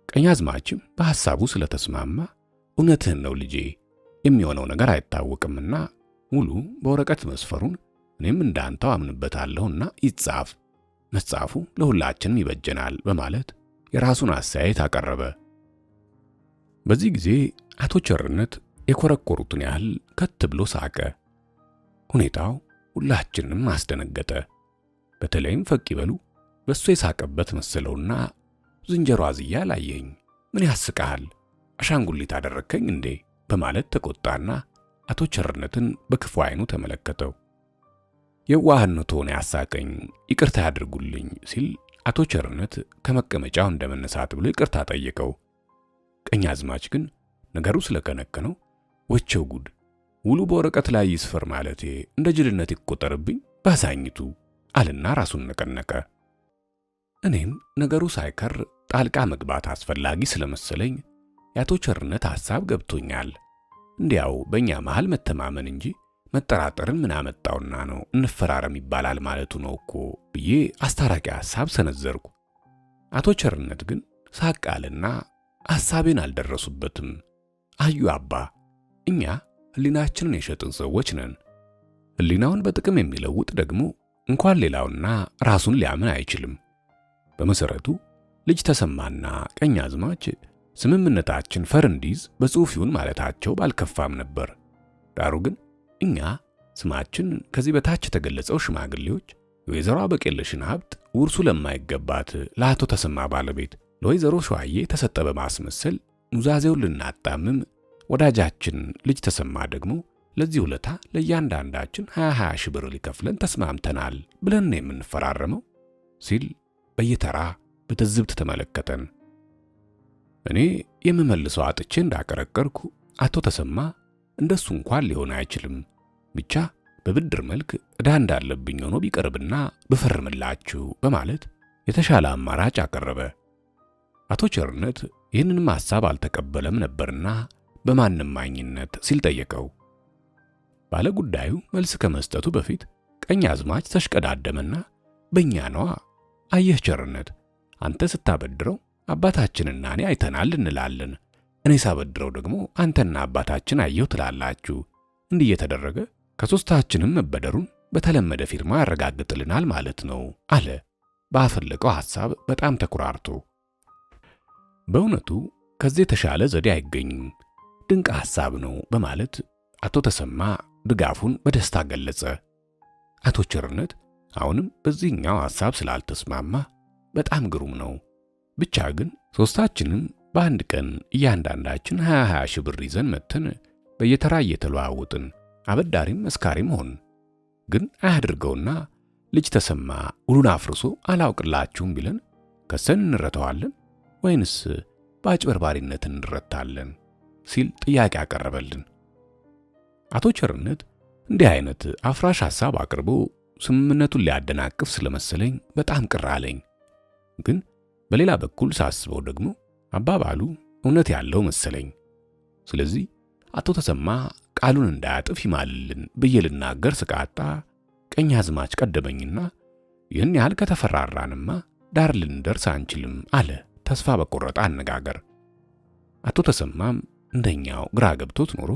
ቀኛዝማችም በሐሳቡ ስለተስማማ እውነትህን ነው ልጄ፣ የሚሆነው ነገር አይታወቅምና ሙሉ በወረቀት መስፈሩን እኔም እንዳንተው አምንበታለሁና ይጻፍ፣ መጻፉ ለሁላችንም ይበጀናል በማለት የራሱን አስተያየት አቀረበ። በዚህ ጊዜ አቶ ቸርነት የኮረኮሩትን ያህል ከት ብሎ ሳቀ። ሁኔታው ሁላችንንም አስደነገጠ። በተለይም ፈቂበሉ በሱ የሳቀበት መሰለውና ዝንጀሮ አዝያ ላየኝ፣ ምን ያስቃል? አሻንጉሊት አደረከኝ እንዴ? በማለት ተቆጣና አቶ ቸርነትን በክፉ አይኑ ተመለከተው። የዋህነቱን ያሳቀኝ ይቅርታ ያድርጉልኝ ሲል አቶ ቸርነት ከመቀመጫው እንደመነሳት ብሎ ይቅርታ ጠየቀው። ቀኛዝማች ግን ነገሩ ስለከነከነው ወቸው ጉድ፣ ውሉ በወረቀት ላይ ይስፈር ማለቴ እንደ ጅልነት ይቆጠርብኝ ባሳኝቱ አልና ራሱን ነቀነቀ። እኔም ነገሩ ሳይከር ጣልቃ መግባት አስፈላጊ ስለመሰለኝ የአቶ ቸርነት ሐሳብ ገብቶኛል። እንዲያው በእኛ መሃል መተማመን እንጂ መጠራጠርን ምን አመጣውና ነው እንፈራረም ይባላል ማለቱ ነው እኮ ብዬ አስታራቂ ሐሳብ ሰነዘርኩ። አቶ ቸርነት ግን ሳቃልና ሐሳቤን አልደረሱበትም። አዩ አባ፣ እኛ ህሊናችንን የሸጥን ሰዎች ነን። ህሊናውን በጥቅም የሚለውጥ ደግሞ እንኳን ሌላውና ራሱን ሊያምን አይችልም። በመሰረቱ ልጅ ተሰማና ቀኛዝማች ስምምነታችን ፈር እንዲይዝ በጽሑፍ ይሁን ማለታቸው ባልከፋም ነበር። ዳሩ ግን እኛ ስማችን ከዚህ በታች የተገለጸው ሽማግሌዎች የወይዘሮ አበቄለሽን ሀብት ውርሱ ለማይገባት ለአቶ ተሰማ ባለቤት ለወይዘሮ ሸዋዬ ተሰጠ በማስመሰል ኑዛዜውን ልናጣምም፣ ወዳጃችን ልጅ ተሰማ ደግሞ ለዚህ ውለታ ለእያንዳንዳችን 20 ሺህ ብር ሊከፍለን ተስማምተናል ብለን ነው የምንፈራረመው ሲል በየተራ በትዝብት ተመለከተን። እኔ የምመልሰው አጥቼ እንዳቀረቀርኩ አቶ ተሰማ እንደሱ እንኳን ሊሆን አይችልም፣ ብቻ በብድር መልክ ዕዳ እንዳለብኝ ሆኖ ቢቀርብና ብፈርምላችሁ በማለት የተሻለ አማራጭ አቀረበ። አቶ ቸርነት ይህንንም ሐሳብ አልተቀበለም ነበርና በማንም ማኝነት ሲል ጠየቀው። ባለ ጉዳዩ መልስ ከመስጠቱ በፊት ቀኛዝማች ተሽቀዳደመና በእኛ ነዋ፣ አየህ ቸርነት፣ አንተ ስታበድረው አባታችንና እኔ አይተናል እንላለን፣ እኔ ሳበድረው ደግሞ አንተና አባታችን አየው ትላላችሁ። እንዲህ እየተደረገ ከሶስታችንም መበደሩን በተለመደ ፊርማ ያረጋግጥልናል ማለት ነው አለ ባፈለቀው ሐሳብ በጣም ተኩራርቶ። በእውነቱ ከዚህ የተሻለ ዘዴ አይገኝም፣ ድንቅ ሐሳብ ነው በማለት አቶ ተሰማ ድጋፉን በደስታ ገለጸ። አቶ ቸርነት አሁንም በዚህኛው ሐሳብ ስላልተስማማ በጣም ግሩም ነው። ብቻ ግን ሶስታችንም በአንድ ቀን እያንዳንዳችን 20 ሺህ ብር ይዘን መተን በየተራ እየተለዋወጥን አበዳሪም መስካሪም ሆን። ግን አያድርገውና ልጅ ተሰማ ውሉን አፍርሶ አላውቅላችሁም ቢለን ከሰን እንረተዋለን ወይንስ በአጭበርባሪነት እንረታለን ሲል ጥያቄ አቀረበልን። አቶ ቸርነት እንዲህ አይነት አፍራሽ ሐሳብ አቅርቦ ስምምነቱን ሊያደናቅፍ ስለመሰለኝ በጣም ቅር አለኝ። ግን በሌላ በኩል ሳስበው ደግሞ አባባሉ እውነት ያለው መሰለኝ። ስለዚህ አቶ ተሰማ ቃሉን እንዳያጥፍ ይማልልን ብዬ ልናገር ስቃጣ ቀኛዝማች ቀደመኝና ይህን ያህል ከተፈራራንማ ዳር ልንደርስ አንችልም አለ ተስፋ በቆረጠ አነጋገር። አቶ ተሰማም እንደኛው ግራ ገብቶት ኖሮ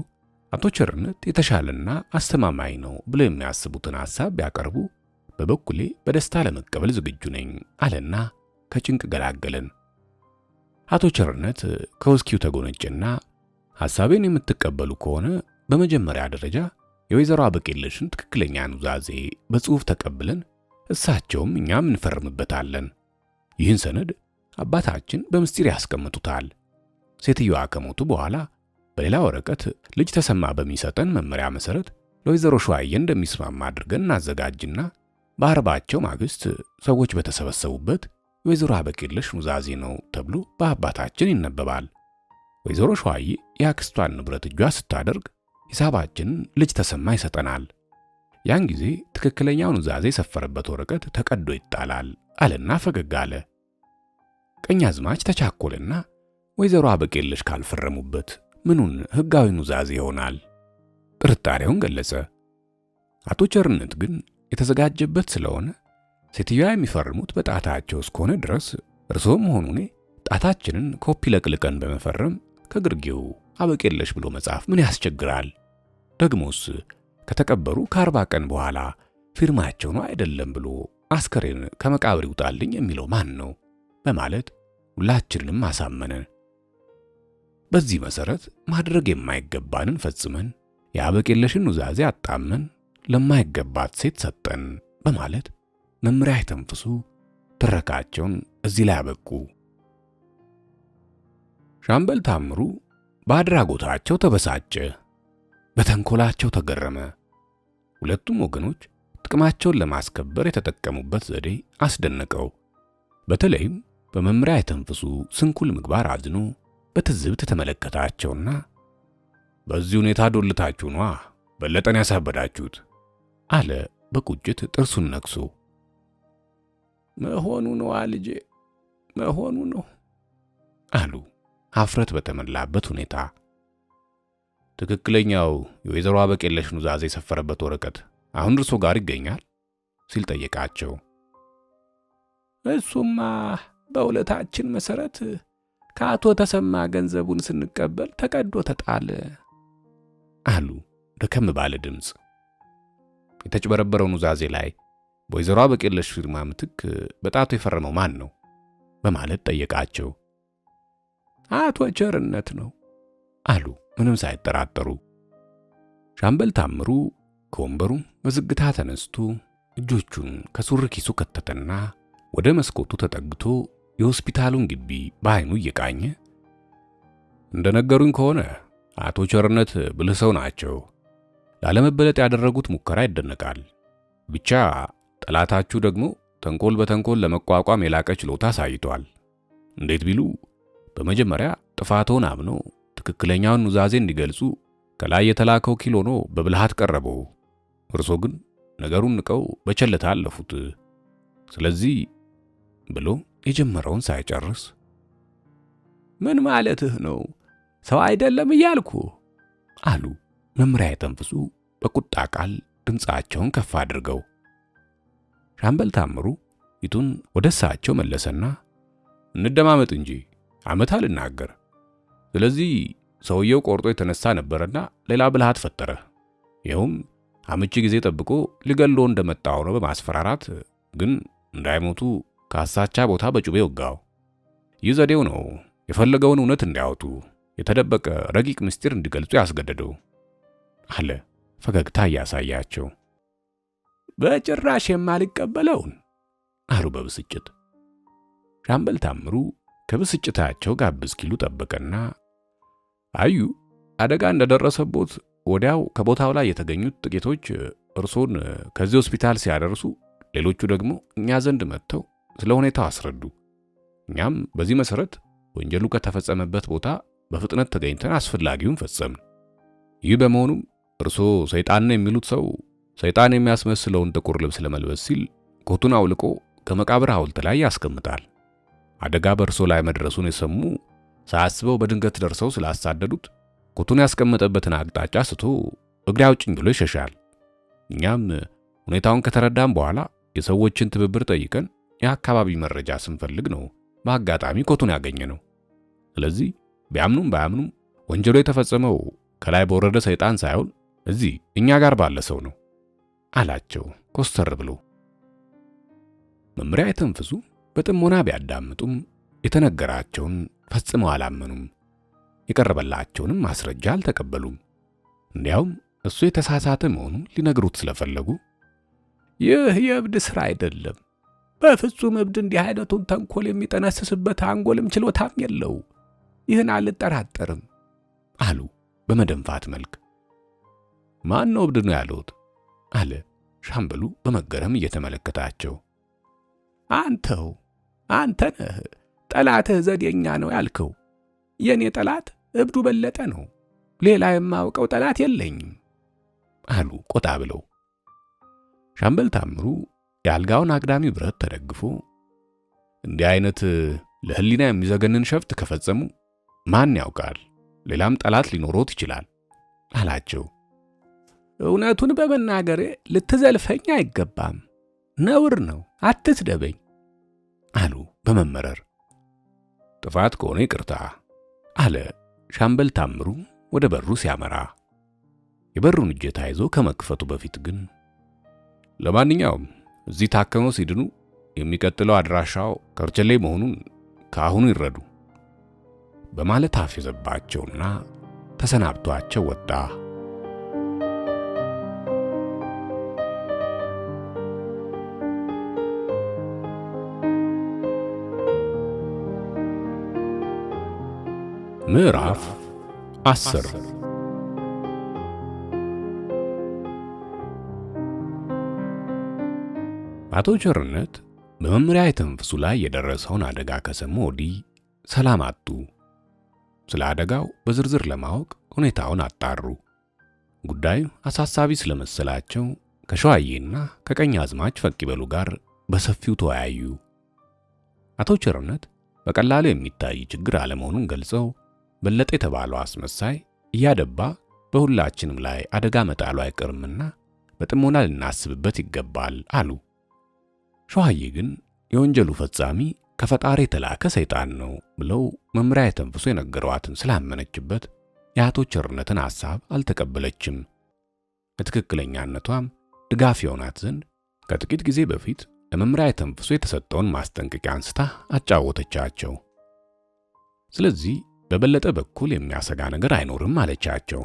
አቶ ቸርነት የተሻለና አስተማማኝ ነው ብለው የሚያስቡትን ሐሳብ ቢያቀርቡ በበኩሌ በደስታ ለመቀበል ዝግጁ ነኝ አለና ከጭንቅ ገላገለን። አቶ ቸርነት ከውስኪው ተጎነጨና ሐሳቤን የምትቀበሉ ከሆነ በመጀመሪያ ደረጃ የወይዘሮ አበቄለሽን ትክክለኛ ኑዛዜ በጽሑፍ ተቀብለን እሳቸውም እኛም እንፈርምበታለን። ይህን ሰነድ አባታችን በምስጢር ያስቀምጡታል። ሴትዮዋ ከሞቱ በኋላ በሌላ ወረቀት ልጅ ተሰማ በሚሰጠን መመሪያ መሰረት ለወይዘሮ ሸዋዬ እንደሚስማማ አድርገን እናዘጋጅና በአርባቸው ማግስት ሰዎች በተሰበሰቡበት ወይዘሮ አበቄለሽ ኑዛዜ ነው ተብሎ በአባታችን ይነበባል። ወይዘሮ ሸዋዬ የአክስቷን ንብረት እጇ ስታደርግ ሂሳባችንን ልጅ ተሰማ ይሰጠናል። ያን ጊዜ ትክክለኛው ኑዛዜ የሰፈረበት ወረቀት ተቀዶ ይጣላል አለና ፈገግ አለ። ቀኛዝማች ተቻኮለና ወይዘሮ አበቄለሽ ካልፈረሙበት ምኑን ሕጋዊ ኑዛዜ ይሆናል? ጥርጣሬውን ገለጸ። አቶ ቸርነት ግን የተዘጋጀበት ስለሆነ ሴትዮዋ የሚፈርሙት በጣታቸው እስከሆነ ድረስ እርሶም ሆኑ እኔ ጣታችንን ኮፒ ለቅልቀን በመፈረም ከግርጌው አበቄለሽ ብሎ መጻፍ ምን ያስቸግራል? ደግሞስ ከተቀበሩ ከ40 ቀን በኋላ ፊርማቸው ነው አይደለም ብሎ አስከሬን ከመቃብር ይውጣልኝ የሚለው ማን ነው? በማለት ሁላችንንም አሳመነን። በዚህ መሰረት ማድረግ የማይገባንን ፈጽመን የአበቄለሽን ኑዛዜ አጣመን ለማይገባት ሴት ሰጠን በማለት መምሪያ የተንፍሱ ትረካቸውን እዚህ ላይ አበቁ። ሻምበል ታምሩ በአድራጎታቸው ተበሳጨ፣ በተንኮላቸው ተገረመ። ሁለቱም ወገኖች ጥቅማቸውን ለማስከበር የተጠቀሙበት ዘዴ አስደነቀው። በተለይም በመምሪያ የተንፍሱ ስንኩል ምግባር አዝኖ በትዝብት ተመለከታቸውና በዚህ ሁኔታ ዶልታችሁ ነዋ በለጠን ያሳበዳችሁት አለ በቁጭት ጥርሱን ነክሶ። መሆኑ ነው ልጄ መሆኑ ነው አሉ ሀፍረት በተመላበት ሁኔታ። ትክክለኛው የወይዘሮ አበቄለሽ ኑዛዜ የሰፈረበት ወረቀት አሁን እርሶ ጋር ይገኛል ሲል ጠየቃቸው። እሱማ በውለታችን መሰረት ከአቶ ተሰማ ገንዘቡን ስንቀበል ተቀዶ ተጣለ አሉ ደከም ባለ ድምፅ። የተጭበረበረው ኑዛዜ ላይ በወይዘሮ አበቄለሽ ፊርማ ምትክ በጣቱ የፈረመው ማን ነው በማለት ጠየቃቸው። አቶ ቸርነት ነው አሉ ምንም ሳይጠራጠሩ። ሻምበል ታምሩ ከወንበሩ በዝግታ ተነስቶ እጆቹን ከሱሪ ኪሱ ከተተና ወደ መስኮቱ ተጠግቶ የሆስፒታሉን ግቢ በዓይኑ እየቃኘ እንደነገሩኝ ከሆነ አቶ ቸርነት ብልህ ሰው ናቸው። ላለመበለጥ ያደረጉት ሙከራ ይደነቃል። ብቻ ጠላታችሁ ደግሞ ተንኮል በተንኮል ለመቋቋም የላቀ ችሎታ አሳይቷል። እንዴት ቢሉ በመጀመሪያ ጥፋቶን አምነው ትክክለኛውን ኑዛዜ እንዲገልጹ ከላይ የተላከው ኪሎኖ በብልሃት ቀረበው። እርሶ ግን ነገሩን ንቀው በቸልታ አለፉት። ስለዚህ ብሎ የጀመረውን ሳይጨርስ ምን ማለትህ ነው? ሰው አይደለም እያልኩ አሉ መምሪያ የተንፍሱ በቁጣ ቃል ድምፃቸውን ከፍ አድርገው። ሻምበል ታምሩ ፊቱን ወደ እሳቸው መለሰና እንደማመጥ እንጂ አመት አልናገር። ስለዚህ ሰውየው ቆርጦ የተነሳ ነበርና ሌላ ብልሃት ፈጠረ። ይኸውም አመቺ ጊዜ ጠብቆ ሊገሎ እንደመጣው ነው በማስፈራራት ግን እንዳይሞቱ ከአሳቻ ቦታ በጩቤ ወጋው። ይህ ዘዴው ነው የፈለገውን እውነት እንዲያወጡ የተደበቀ ረቂቅ ምስጢር እንዲገልጹ ያስገደደው አለ ፈገግታ እያሳያቸው። በጭራሽ የማልቀበለውን አሉ በብስጭት። ሻምበል ታምሩ ከብስጭታቸው ጋብ እስኪሉ ጠበቀና አዩ አደጋ እንደደረሰቦት ወዲያው ከቦታው ላይ የተገኙት ጥቂቶች እርሶን ከዚህ ሆስፒታል ሲያደርሱ፣ ሌሎቹ ደግሞ እኛ ዘንድ መጥተው ስለ ሁኔታው አስረዱ። እኛም በዚህ መሰረት ወንጀሉ ከተፈጸመበት ቦታ በፍጥነት ተገኝተን አስፈላጊውን ፈጸምን። ይህ በመሆኑም እርሶ ሰይጣን ነው የሚሉት ሰው ሰይጣን የሚያስመስለውን ጥቁር ልብስ ለመልበስ ሲል ኮቱን አውልቆ ከመቃብር ሐውልት ላይ ያስቀምጣል። አደጋ በእርሶ ላይ መድረሱን የሰሙ ሳያስበው በድንገት ደርሰው ስላሳደዱት ኮቱን ያስቀመጠበትን አቅጣጫ ስቶ እግሬ አውጭኝ ብሎ ይሸሻል። እኛም ሁኔታውን ከተረዳም በኋላ የሰዎችን ትብብር ጠይቀን የአካባቢ መረጃ ስንፈልግ ነው በአጋጣሚ ኮቱን ያገኘነው። ስለዚህ ቢያምኑም ባያምኑም ወንጀሉ የተፈጸመው ከላይ በወረደ ሰይጣን ሳይሆን እዚህ እኛ ጋር ባለ ሰው ነው አላቸው ኮስተር ብሎ። መምሪያ የተንፍሱ በጥሞና ቢያዳምጡም የተነገራቸውን ፈጽመው አላመኑም። የቀረበላቸውንም ማስረጃ አልተቀበሉም። እንዲያውም እሱ የተሳሳተ መሆኑን ሊነግሩት ስለፈለጉ ይህ የእብድ ሥራ አይደለም፣ በፍጹም እብድ እንዲህ አይነቱን ተንኮል የሚጠነስስበት አንጎልም ችሎታም የለው፣ ይህን አልጠራጠርም አሉ በመደንፋት መልክ። ማን ነው እብድ ነው ያሉት? አለ ሻምበሉ በመገረም እየተመለከታቸው። አንተ ነህ ጠላትህ ዘዴኛ ነው ያልከው። የኔ ጠላት እብዱ በለጠ ነው፣ ሌላ የማውቀው ጠላት የለኝም አሉ ቆጣ ብለው። ሻምበል ታምሩ የአልጋውን አግዳሚ ብረት ተደግፎ እንዲህ አይነት ለህሊና የሚዘገንን ሸፍት ከፈጸሙ ማን ያውቃል ሌላም ጠላት ሊኖሮት ይችላል አላቸው። እውነቱን በመናገሬ ልትዘልፈኝ አይገባም፣ ነውር ነው፣ አትስደበኝ አሉ በመመረር። ጥፋት ከሆነ ይቅርታ አለ ሻምበል ታምሩ ወደ በሩ ሲያመራ። የበሩን እጀታ ይዞ ከመክፈቱ በፊት ግን ለማንኛውም እዚህ ታከመው ሲድኑ የሚቀጥለው አድራሻው ከርቸሌ መሆኑን ከአሁኑ ይረዱ በማለት አፌዘባቸውና ተሰናብቷቸው ወጣ። ምዕራፍ 10 አቶ ቸርነት በመምሪያ የተንፍሱ ላይ የደረሰውን አደጋ ከሰሙ ወዲህ ሰላም አጡ። ስለ አደጋው በዝርዝር ለማወቅ ሁኔታውን አጣሩ። ጉዳዩ አሳሳቢ ስለመሰላቸው ከሸዋዬና ከቀኛዝማች ፈቅይበሉ ጋር በሰፊው ተወያዩ። አቶ ቸርነት በቀላሉ የሚታይ ችግር አለመሆኑን ገልጸው በለጠ የተባለው አስመሳይ እያደባ በሁላችንም ላይ አደጋ መጣሉ አይቀርምና በጥሞና ልናስብበት ይገባል አሉ። ሸዋዬ ግን የወንጀሉ ፈጻሚ ከፈጣሪ የተላከ ሰይጣን ነው ብለው መምሪያ የተንፍሱ የነገሯትን ስላመነችበት የአቶ ቸርነትን ሐሳብ አልተቀበለችም። በትክክለኛነቷም ድጋፍ የሆናት ዘንድ ከጥቂት ጊዜ በፊት ለመምሪያ የተንፍሱ የተሰጠውን ማስጠንቀቂያ አንስታ አጫወተቻቸው። ስለዚህ በበለጠ በኩል የሚያሰጋ ነገር አይኖርም አለቻቸው።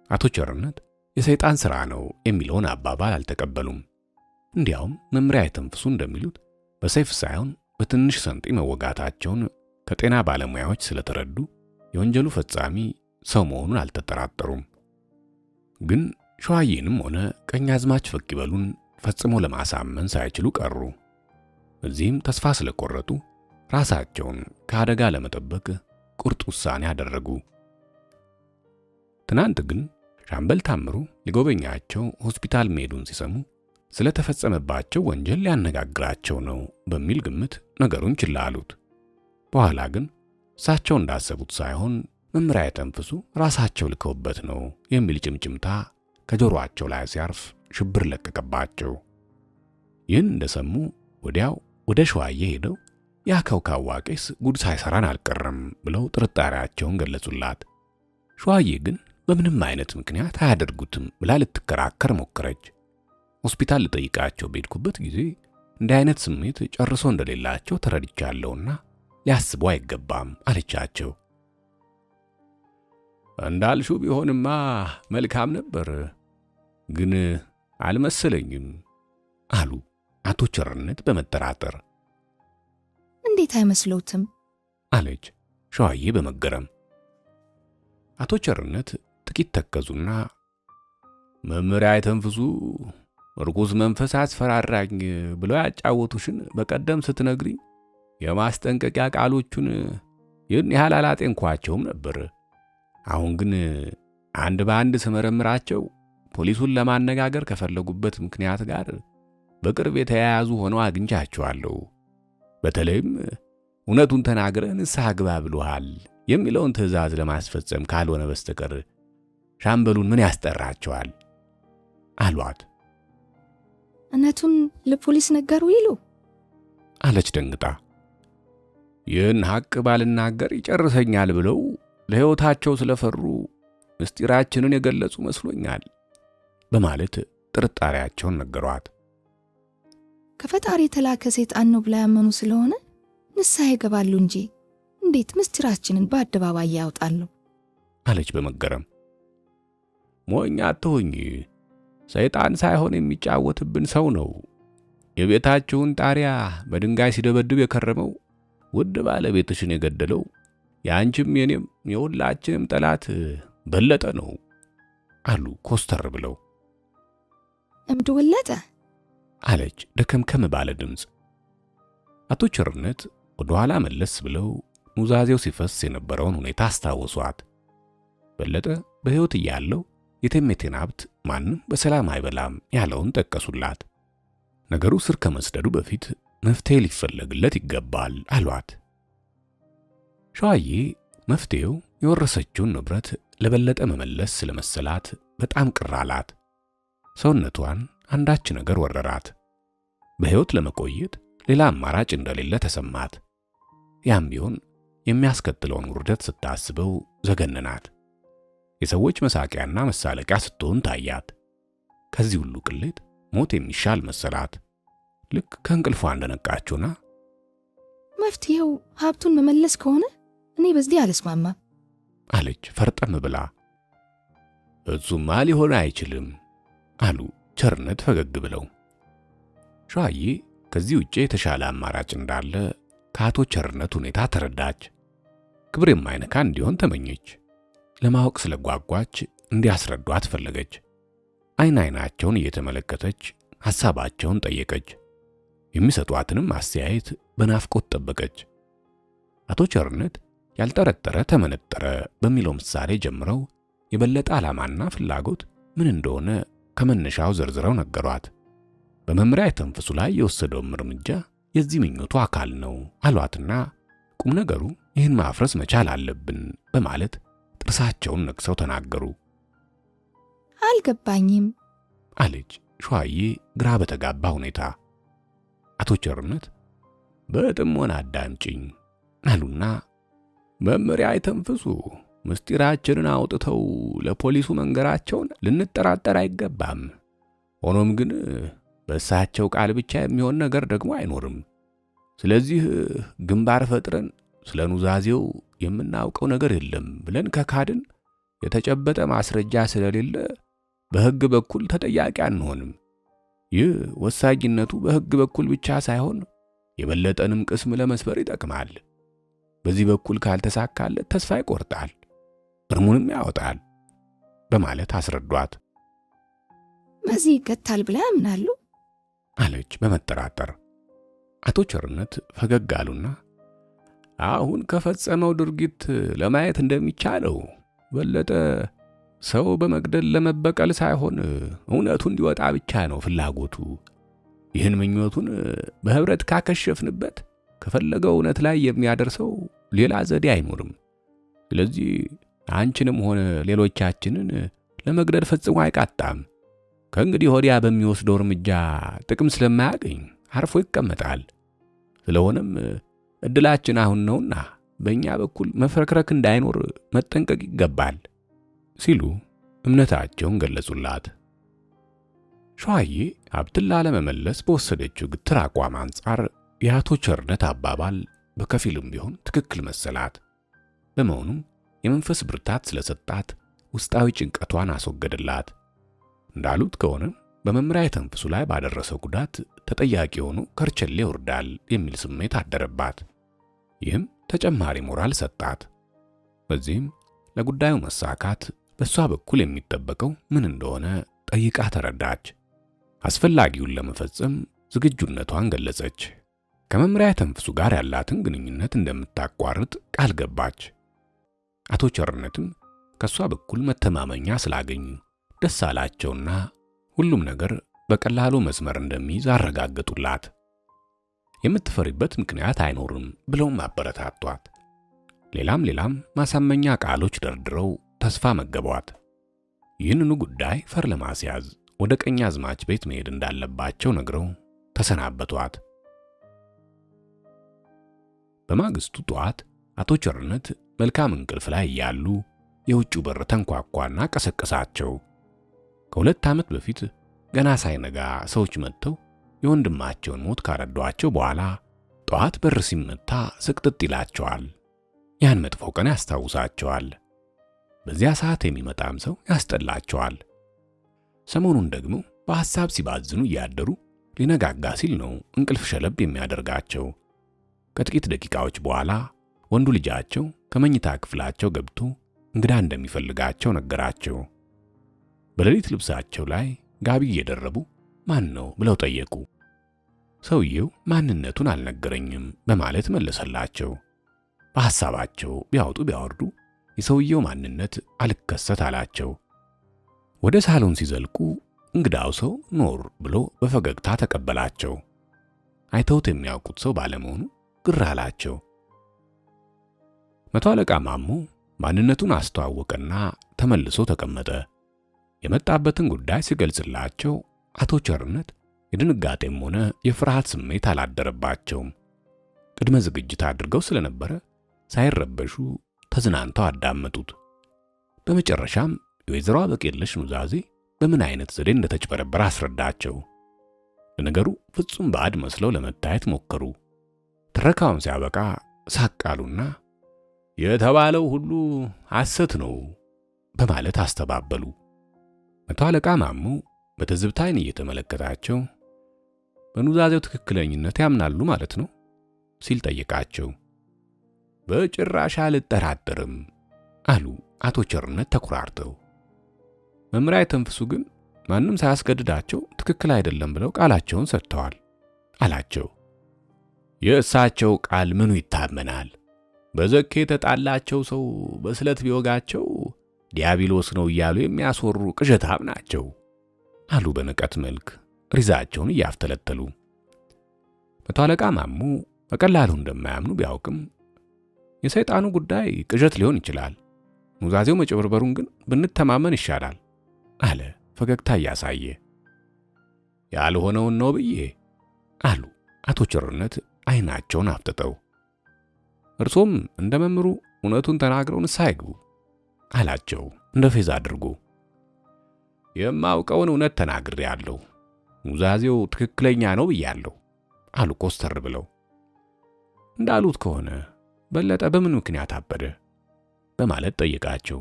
አቶ ቸርነት የሰይጣን ሥራ ነው የሚለውን አባባል አልተቀበሉም። እንዲያውም መምሪያ የተንፍሱ እንደሚሉት በሰይፍ ሳይሆን በትንሽ ሰንጢ መወጋታቸውን ከጤና ባለሙያዎች ስለተረዱ የወንጀሉ ፈጻሚ ሰው መሆኑን አልተጠራጠሩም። ግን ሸዋዬንም ሆነ ቀኛዝማች ፈቅይበሉን ፈጽሞ ለማሳመን ሳይችሉ ቀሩ። እዚህም ተስፋ ስለቆረጡ ራሳቸውን ከአደጋ ለመጠበቅ ቁርጥ ውሳኔ አደረጉ። ትናንት ግን ሻምበል ታምሩ ሊጎበኛቸው ሆስፒታል መሄዱን ሲሰሙ ስለተፈጸመባቸው ወንጀል ሊያነጋግራቸው ነው በሚል ግምት ነገሩን ችላ አሉት። በኋላ ግን እሳቸው እንዳሰቡት ሳይሆን መምሪያ የተንፍሱ ራሳቸው ልከውበት ነው የሚል ጭምጭምታ ከጆሮአቸው ላይ ሲያርፍ ሽብር ለቀቀባቸው። ይህን እንደሰሙ ወዲያው ወደ ሸዋዬ ሄደው ያ ከውካዋ ቄስ ጉድ ሳይሰራን አልቀረም ብለው ጥርጣሬያቸውን ገለጹላት። ሸዋዬ ግን በምንም አይነት ምክንያት አያደርጉትም ብላ ልትከራከር ሞከረች። ሆስፒታል ልጠይቃቸው በሄድኩበት ጊዜ እንዲህ አይነት ስሜት ጨርሶ እንደሌላቸው ተረድቻለሁና ሊያስቡ አይገባም አለቻቸው። እንዳልሽው ቢሆንማ መልካም ነበር፣ ግን አልመሰለኝም አሉ አቶ ቸርነት በመጠራጠር። እንዴት አይመስሎትም? አለች ሸዋዬ በመገረም። አቶ ቸርነት ጥቂት ተከዙና መምህር አይተንፍሱ እርኩስ መንፈስ አስፈራራኝ ብለው ያጫወቱሽን በቀደም ስትነግሪኝ የማስጠንቀቂያ ቃሎቹን ይህን ያህል አላጤንኳቸውም ነበር። አሁን ግን አንድ በአንድ ስመረምራቸው ፖሊሱን ለማነጋገር ከፈለጉበት ምክንያት ጋር በቅርብ የተያያዙ ሆነው አግኝቻቸዋለሁ። በተለይም እውነቱን ተናግረህ ንስሐ ግባ ብሎሃል የሚለውን ትዕዛዝ ለማስፈጸም ካልሆነ በስተቀር ሻምበሉን ምን ያስጠራቸዋል? አሏት። እውነቱን ለፖሊስ ነገሩ ይሉ? አለች ደንግጣ። ይህን ሐቅ ባልናገር ይጨርሰኛል ብለው ለሕይወታቸው ስለፈሩ ምስጢራችንን የገለጹ መስሎኛል በማለት ጥርጣሬያቸውን ነገሯት። ከፈጣሪ የተላከ ሰይጣን ነው ብላ ያመኑ ስለሆነ ንስሐ ይገባሉ እንጂ እንዴት ምስጢራችንን በአደባባይ ያወጣሉ? አለች በመገረም። ሞኝ አትሁኝ፣ ሰይጣን ሳይሆን የሚጫወትብን ሰው ነው። የቤታችሁን ጣሪያ በድንጋይ ሲደበድብ የከረመው ውድ ባለቤትሽን የገደለው የአንቺም የኔም የሁላችንም ጠላት በለጠ ነው አሉ ኮስተር ብለው። እምድ ወለጠ? አለች ደከምከም ባለ ድምፅ። አቶ ቸርነት ወደ ኋላ መለስ ብለው ኑዛዜው ሲፈስ የነበረውን ሁኔታ አስታወሷት። በለጠ በሕይወት እያለው የቴሜቴን ሀብት ማንም በሰላም አይበላም ያለውን ጠቀሱላት። ነገሩ ስር ከመስደዱ በፊት መፍትሄ ሊፈለግለት ይገባል አሏት። ሸዋዬ መፍትሄው የወረሰችውን ንብረት ለበለጠ መመለስ ስለመሰላት በጣም ቅር አላት። ሰውነቷን አንዳች ነገር ወረራት። በሕይወት ለመቆየት ሌላ አማራጭ እንደሌለ ተሰማት። ያም ቢሆን የሚያስከትለውን ውርደት ስታስበው ዘገነናት። የሰዎች መሳቂያና መሳለቂያ ስትሆን ታያት። ከዚህ ሁሉ ቅሌት ሞት የሚሻል መሰላት። ልክ ከእንቅልፏ እንደነቃችውና መፍትሄው ሀብቱን መመለስ ከሆነ እኔ በዚህ አልስማማም አለች ፈርጠም ብላ። እሱማ ሊሆን አይችልም አሉ ቸርነት ፈገግ ብለው። ሸዋዬ ከዚህ ውጪ የተሻለ አማራጭ እንዳለ ከአቶ ቸርነት ሁኔታ ተረዳች። ክብር የማይነካ እንዲሆን ተመኘች። ለማወቅ ስለጓጓች እንዲያስረዷት ፈለገች። አይን አይናቸውን እየተመለከተች ሐሳባቸውን ጠየቀች። የሚሰጧትንም አስተያየት በናፍቆት ጠበቀች። አቶ ቸርነት ያልጠረጠረ ተመነጠረ በሚለው ምሳሌ ጀምረው የበለጠ ዓላማና ፍላጎት ምን እንደሆነ ከመነሻው ዘርዝረው ነገሯት። በመምሪያ የተንፍሱ ላይ የወሰደውም እርምጃ የዚህ ምኞቱ አካል ነው አሏትና ቁም ነገሩ ይህን ማፍረስ መቻል አለብን በማለት ጥርሳቸውን ነክሰው ተናገሩ። አልገባኝም አለች ሸዋዬ ግራ በተጋባ ሁኔታ። አቶ ቸርነት በጥሞና አዳምጪኝ አሉና መምሪያ የተንፍሱ ምስጢራችንን አውጥተው ለፖሊሱ መንገራቸውን ልንጠራጠር አይገባም። ሆኖም ግን በእሳቸው ቃል ብቻ የሚሆን ነገር ደግሞ አይኖርም። ስለዚህ ግንባር ፈጥረን ስለ ኑዛዜው የምናውቀው ነገር የለም ብለን ከካድን የተጨበጠ ማስረጃ ስለሌለ በሕግ በኩል ተጠያቂ አንሆንም። ይህ ወሳኝነቱ በሕግ በኩል ብቻ ሳይሆን የበለጠንም ቅስም ለመስበር ይጠቅማል። በዚህ በኩል ካልተሳካለት ተስፋ ይቆርጣል፣ እርሙንም ያወጣል በማለት አስረዷት። በዚህ ይገታል ብላ ያምናሉ? አለች በመጠራጠር። አቶ ቸርነት ፈገግ አሉና አሁን ከፈጸመው ድርጊት ለማየት እንደሚቻለው በለጠ ሰው በመግደል ለመበቀል ሳይሆን እውነቱ እንዲወጣ ብቻ ነው ፍላጎቱ። ይህን ምኞቱን በህብረት ካከሸፍንበት ከፈለገው እውነት ላይ የሚያደርሰው ሌላ ዘዴ አይኖርም። ስለዚህ አንቺንም ሆነ ሌሎቻችንን ለመግደል ፈጽሞ አይቃጣም። ከእንግዲህ ወዲያ በሚወስደው እርምጃ ጥቅም ስለማያገኝ አርፎ ይቀመጣል። ስለሆነም እድላችን አሁን ነውና በእኛ በኩል መፍረክረክ እንዳይኖር መጠንቀቅ ይገባል ሲሉ እምነታቸውን ገለጹላት። ሸዋዬ ሀብትን ላለመመለስ በወሰደችው ግትር አቋም አንጻር የአቶ ቸርነት አባባል በከፊልም ቢሆን ትክክል መሰላት። በመሆኑም የመንፈስ ብርታት ስለሰጣት ውስጣዊ ጭንቀቷን አስወገደላት። እንዳሉት ከሆነ በመምሪያ የተንፍሱ ላይ ባደረሰው ጉዳት ተጠያቂ ሆኖ ከርቸሌ ይወርዳል የሚል ስሜት አደረባት። ይህም ተጨማሪ ሞራል ሰጣት። በዚህም ለጉዳዩ መሳካት በሷ በኩል የሚጠበቀው ምን እንደሆነ ጠይቃ ተረዳች። አስፈላጊውን ለመፈጸም ዝግጁነቷን ገለጸች። ከመምሪያ ተንፍሱ ጋር ያላትን ግንኙነት እንደምታቋርጥ ቃል ገባች። አቶ ቸርነትም ከሷ በኩል መተማመኛ ስላገኙ ደስ አላቸውና ሁሉም ነገር በቀላሉ መስመር እንደሚይዝ አረጋገጡላት። የምትፈሪበት ምክንያት አይኖርም ብለውም አበረታቷት። ሌላም ማሳመኛ ቃሎች ደርድረው ተስፋ መገቧት። ይህንኑ ጉዳይ ፈር ለማስያዝ ወደ ቀኛዝማች ቤት መሄድ እንዳለባቸው ነግረው ተሰናበቷት። በማግስቱ ጠዋት አቶ ቸርነት መልካም እንቅልፍ ላይ ያሉ የውጭው በር ተንኳኳና ቀሰቀሳቸው። ከ2 ዓመት በፊት ገና ሳይነጋ ሰዎች መጥተው የወንድማቸውን ሞት ካረዷቸው በኋላ ጠዋት በር ሲመታ ስቅጥጥ ይላቸዋል። ያን መጥፎ ቀን ያስታውሳቸዋል። በዚያ ሰዓት የሚመጣም ሰው ያስጠላቸዋል። ሰሞኑን ደግሞ በሐሳብ ሲባዝኑ እያደሩ ሊነጋጋ ሲል ነው እንቅልፍ ሸለብ የሚያደርጋቸው። ከጥቂት ደቂቃዎች በኋላ ወንዱ ልጃቸው ከመኝታ ክፍላቸው ገብቶ እንግዳ እንደሚፈልጋቸው ነገራቸው። በሌሊት ልብሳቸው ላይ ጋቢ እየደረቡ ማን ነው ብለው ጠየቁ። ሰውየው ማንነቱን አልነገረኝም በማለት መለሰላቸው። በሐሳባቸው ቢያወጡ ቢያወርዱ የሰውየው ማንነት አልከሰት አላቸው። ወደ ሳሎን ሲዘልቁ እንግዳው ሰው ኖር ብሎ በፈገግታ ተቀበላቸው። አይተውት የሚያውቁት ሰው ባለመሆኑ ግር አላቸው። መቶ አለቃ ማሞ ማንነቱን አስተዋወቀና ተመልሶ ተቀመጠ። የመጣበትን ጉዳይ ሲገልጽላቸው አቶ ቸርነት የድንጋጤም ሆነ የፍርሃት ስሜት አላደረባቸውም። ቅድመ ዝግጅት አድርገው ስለነበረ ሳይረበሹ ተዝናንተው አዳመጡት። በመጨረሻም የወይዘሮ አበቄለሽ ኑዛዜ በምን አይነት ዘዴ እንደተጭበረበረ አስረዳቸው። ለነገሩ ፍጹም ባዕድ መስለው ለመታየት ሞከሩ። ትረካውን ሲያበቃ ሳቃሉና የተባለው ሁሉ ሐሰት ነው በማለት አስተባበሉ። መቶ አለቃ ማሞ በትዝብት ዓይን እየተመለከታቸው በኑዛዜው ትክክለኝነት ያምናሉ ማለት ነው ሲል ጠየቃቸው። በጭራሽ አልጠራጠርም አሉ አቶ ቸርነት ተኩራርተው። መምሪያ ተንፍሱ ግን ማንም ሳያስገድዳቸው ትክክል አይደለም ብለው ቃላቸውን ሰጥተዋል አላቸው። የእሳቸው ቃል ምኑ ይታመናል? በዘኬ የተጣላቸው ሰው በስለት ቢወጋቸው ዲያብሎስ ነው እያሉ የሚያስወሩ ቅዠታም ናቸው አሉ በንቀት መልክ ሪዛቸውን እያፍተለተሉ። መቶ አለቃ ማሙ በቀላሉ እንደማያምኑ ቢያውቅም የሰይጣኑ ጉዳይ ቅዠት ሊሆን ይችላል፣ ኑዛዜው መጨበርበሩን ግን ብንተማመን ይሻላል አለ ፈገግታ እያሳየ። ያልሆነውን ነው ብዬ አሉ አቶ ቸርነት ዓይናቸውን አፍጥጠው። እርሶም እንደ መምሩ እውነቱን ተናግረው ንስሐ ይግቡ አላቸው እንደ ፌዝ አድርጎ። የማውቀውን እውነት ተናግሬአለሁ፣ ኑዛዜው ትክክለኛ ነው ብያለሁ አሉ ኮስተር ብለው። እንዳሉት ከሆነ በለጠ በምን ምክንያት አበደ በማለት ጠየቃቸው።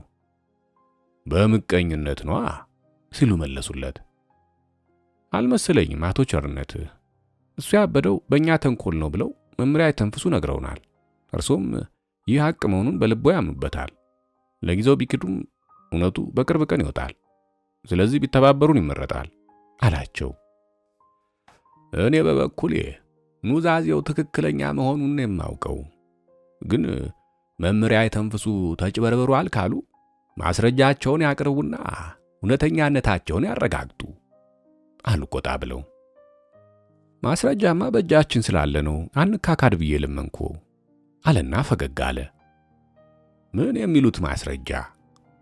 በምቀኝነት ነዋ ሲሉ መለሱለት። አልመሰለኝም አቶ ቸርነት፣ እሱ ያበደው በእኛ ተንኮል ነው ብለው መምሪያ ተንፍሱ ነግረውናል። እርሶም ይህ ሐቅ መሆኑን በልቦ ያምኑበታል። ለጊዜው ቢክዱም እውነቱ በቅርብ ቀን ይወጣል። ስለዚህ ቢተባበሩን ይመረጣል አላቸው። እኔ በበኩሌ ኑዛዜው ትክክለኛ መሆኑን የማውቀው፣ ግን መምሪያ ተንፍሱ ተጭበርብሯል ካሉ ማስረጃቸውን ያቅርቡና እውነተኛነታቸውን ያረጋግጡ አሉ ቆጣ ብለው። ማስረጃማ በእጃችን ስላለ ነው አንካካድ ብዬ ለመንኮ አለና ፈገግ አለ። ምን የሚሉት ማስረጃ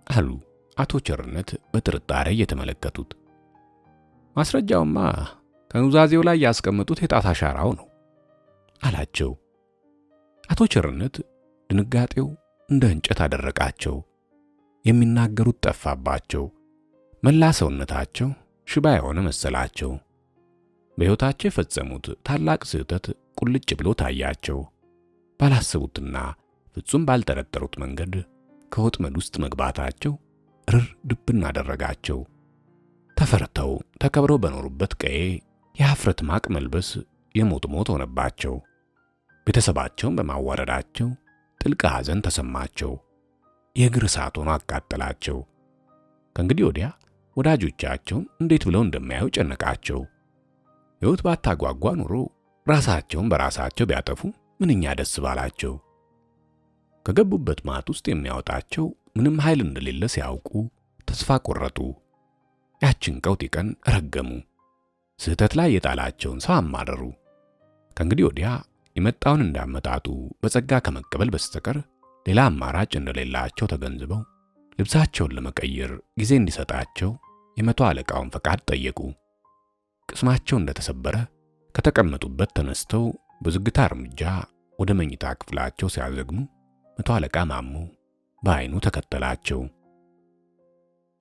አሉ አቶ ቸርነት በጥርጣሬ እየተመለከቱት። ማስረጃውማ ከኑዛዜው ላይ ያስቀመጡት የጣት አሻራው ነው አላቸው። አቶ ቸርነት ድንጋጤው እንደ እንጨት አደረቃቸው። የሚናገሩት ጠፋባቸው። መላ ሰውነታቸው ሽባ የሆነ መሰላቸው። በሕይወታቸው የፈጸሙት ታላቅ ስህተት ቁልጭ ብሎ ታያቸው። ባላሰቡትና ፍጹም ባልጠረጠሩት መንገድ ከወጥመድ ውስጥ መግባታቸው ርር ድብን አደረጋቸው። ተፈርተው ተከብረው በኖሩበት ቀዬ የኀፍረት ማቅ መልበስ የሞት ሞት ሆነባቸው። ቤተሰባቸውን በማዋረዳቸው ጥልቅ ሐዘን ተሰማቸው። የእግር እሳት ሆኖ አቃጠላቸው። ከእንግዲህ ወዲያ ወዳጆቻቸውን እንዴት ብለው እንደማያዩ ጨነቃቸው። ሕይወት ባታጓጓ ኑሮ ራሳቸውን በራሳቸው ቢያጠፉ ምንኛ ደስ ባላቸው። ከገቡበት ማጥ ውስጥ የሚያወጣቸው ምንም ኃይል እንደሌለ ሲያውቁ ተስፋ ቆረጡ። ያችን ቀውጢ ቀን ረገሙ። ስህተት ላይ የጣላቸውን ሰው አማረሩ። ከእንግዲህ ወዲያ የመጣውን እንዳመጣጡ በጸጋ ከመቀበል በስተቀር ሌላ አማራጭ እንደሌላቸው ተገንዝበው ልብሳቸውን ለመቀየር ጊዜ እንዲሰጣቸው የመቶ አለቃውን ፈቃድ ጠየቁ። ቅስማቸው እንደተሰበረ ከተቀመጡበት ተነስተው በዝግታ እርምጃ ወደ መኝታ ክፍላቸው ሲያዘግሙ መቶ አለቃ ማሞ በዓይኑ ተከተላቸው።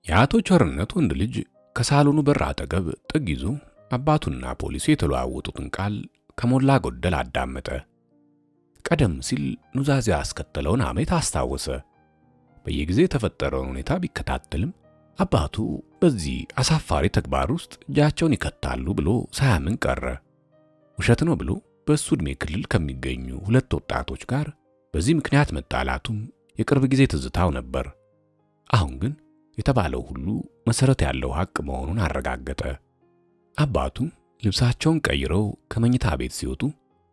የአቶ ቸርነት ወንድ ልጅ ከሳሎኑ በር አጠገብ ጥግ ይዞ አባቱና ፖሊሱ የተለዋወጡትን ቃል ከሞላ ጎደል አዳመጠ። ቀደም ሲል ኑዛዜ ያስከተለውን ሐሜት አስታወሰ። በየጊዜ የተፈጠረውን ሁኔታ ቢከታተልም አባቱ በዚህ አሳፋሪ ተግባር ውስጥ እጃቸውን ይከታሉ ብሎ ሳያምን ቀረ። ውሸት ነው ብሎ በእሱ ዕድሜ ክልል ከሚገኙ ሁለት ወጣቶች ጋር በዚህ ምክንያት መጣላቱም የቅርብ ጊዜ ትዝታው ነበር። አሁን ግን የተባለው ሁሉ መሰረት ያለው ሐቅ መሆኑን አረጋገጠ። አባቱ ልብሳቸውን ቀይረው ከመኝታ ቤት ሲወጡ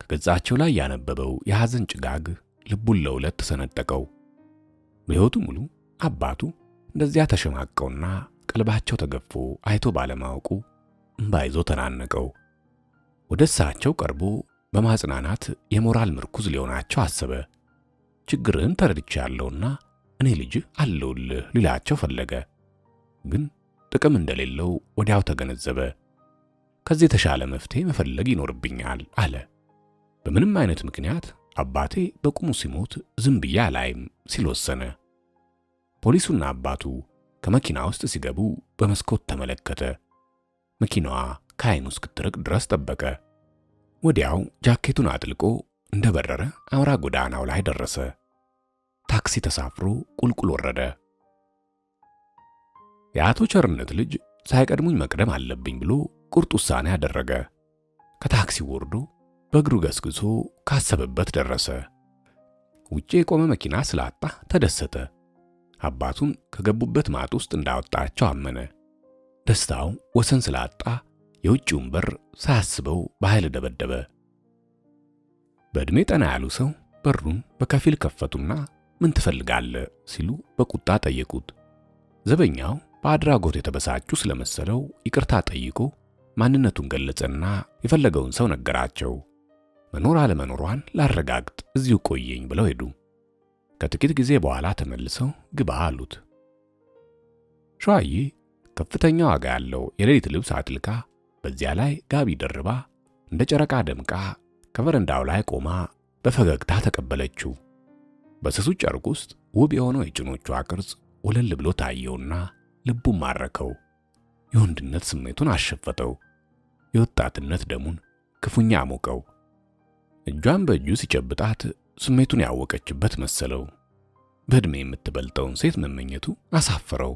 ከገጻቸው ላይ ያነበበው የሐዘን ጭጋግ ልቡን ለሁለት ተሰነጠቀው። በሕይወቱ ሙሉ አባቱ እንደዚያ ተሸማቀውና ቀልባቸው ተገፎ አይቶ ባለማወቁ እምባ ይዞ ተናነቀው። ወደ እሳቸው ቀርቦ በማጽናናት የሞራል ምርኩዝ ሊሆናቸው አሰበ። ችግርን ተረድቻለሁና እኔ ልጅ አለውልህ ሊላቸው ፈለገ። ግን ጥቅም እንደሌለው ወዲያው ተገነዘበ። ከዚህ የተሻለ መፍትሄ መፈለግ ይኖርብኛል አለ። በምንም አይነት ምክንያት አባቴ በቁሙ ሲሞት ዝም ብዬ አላይም ሲል ወሰነ። ፖሊሱና አባቱ ከመኪና ውስጥ ሲገቡ በመስኮት ተመለከተ። መኪናዋ ከዓይኑ እስክትርቅ ድረስ ጠበቀ። ወዲያው ጃኬቱን አጥልቆ እንደበረረ አውራ ጎዳናው ላይ ደረሰ። ታክሲ ተሳፍሮ ቁልቁል ወረደ። የአቶ ቸርነት ልጅ ሳይቀድሙኝ መቅደም አለብኝ ብሎ ቁርጥ ውሳኔ አደረገ። ከታክሲው ወርዶ በእግሩ ገስግሶ ካሰበበት ደረሰ። ውጪ የቆመ መኪና ስላጣ ተደሰተ። አባቱን ከገቡበት ማጥ ውስጥ እንዳወጣቸው አመነ። ደስታው ወሰን ስላጣ የውጭውን በር ሳያስበው በኃይል ደበደበ። በዕድሜ ጠና ያሉ ሰው በሩን በከፊል ከፈቱና ምን ትፈልጋለህ ሲሉ በቁጣ ጠየቁት። ዘበኛው በአድራጎት የተበሳጩ ስለመሰለው ይቅርታ ጠይቆ ማንነቱን ገለጸና የፈለገውን ሰው ነገራቸው። መኖር አለመኖሯን ላረጋግጥ እዚሁ ቆየኝ ብለው ሄዱ። ከጥቂት ጊዜ በኋላ ተመልሰው ግባ አሉት። ሸዋዬ ከፍተኛ ዋጋ ያለው የሌሊት ልብስ አጥልቃ በዚያ ላይ ጋቢ ደርባ እንደ ጨረቃ ደምቃ ከበረንዳው ላይ ቆማ በፈገግታ ተቀበለችው። በስሱ ጨርቅ ውስጥ ውብ የሆነው የጭኖቿ ቅርጽ ወለል ብሎ ታየውና ልቡን ማረከው። የወንድነት ስሜቱን አሸፈተው። የወጣትነት ደሙን ክፉኛ አሞቀው። እጇን በእጁ ሲጨብጣት ስሜቱን ያወቀችበት መሰለው። በዕድሜ የምትበልጠውን ሴት መመኘቱ አሳፈረው።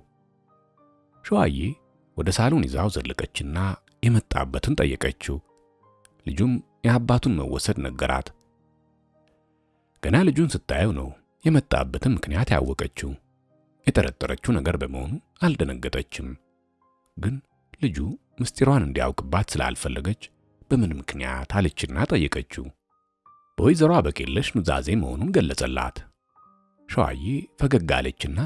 ሸዋዬ ወደ ሳሎን ይዛው ዘለቀችና የመጣበትን ጠየቀችው። ልጁም የአባቱን መወሰድ ነገራት። ገና ልጁን ስታየው ነው የመጣበትን ምክንያት ያወቀችው። የጠረጠረችው ነገር በመሆኑ አልደነገጠችም። ግን ልጁ ምስጢሯን እንዲያውቅባት ስላልፈለገች በምን ምክንያት አለችና ጠየቀችው። በወይዘሮ አበቄለሽ ኑዛዜ መሆኑን ገለጸላት። ሸዋዬ ፈገግ አለችና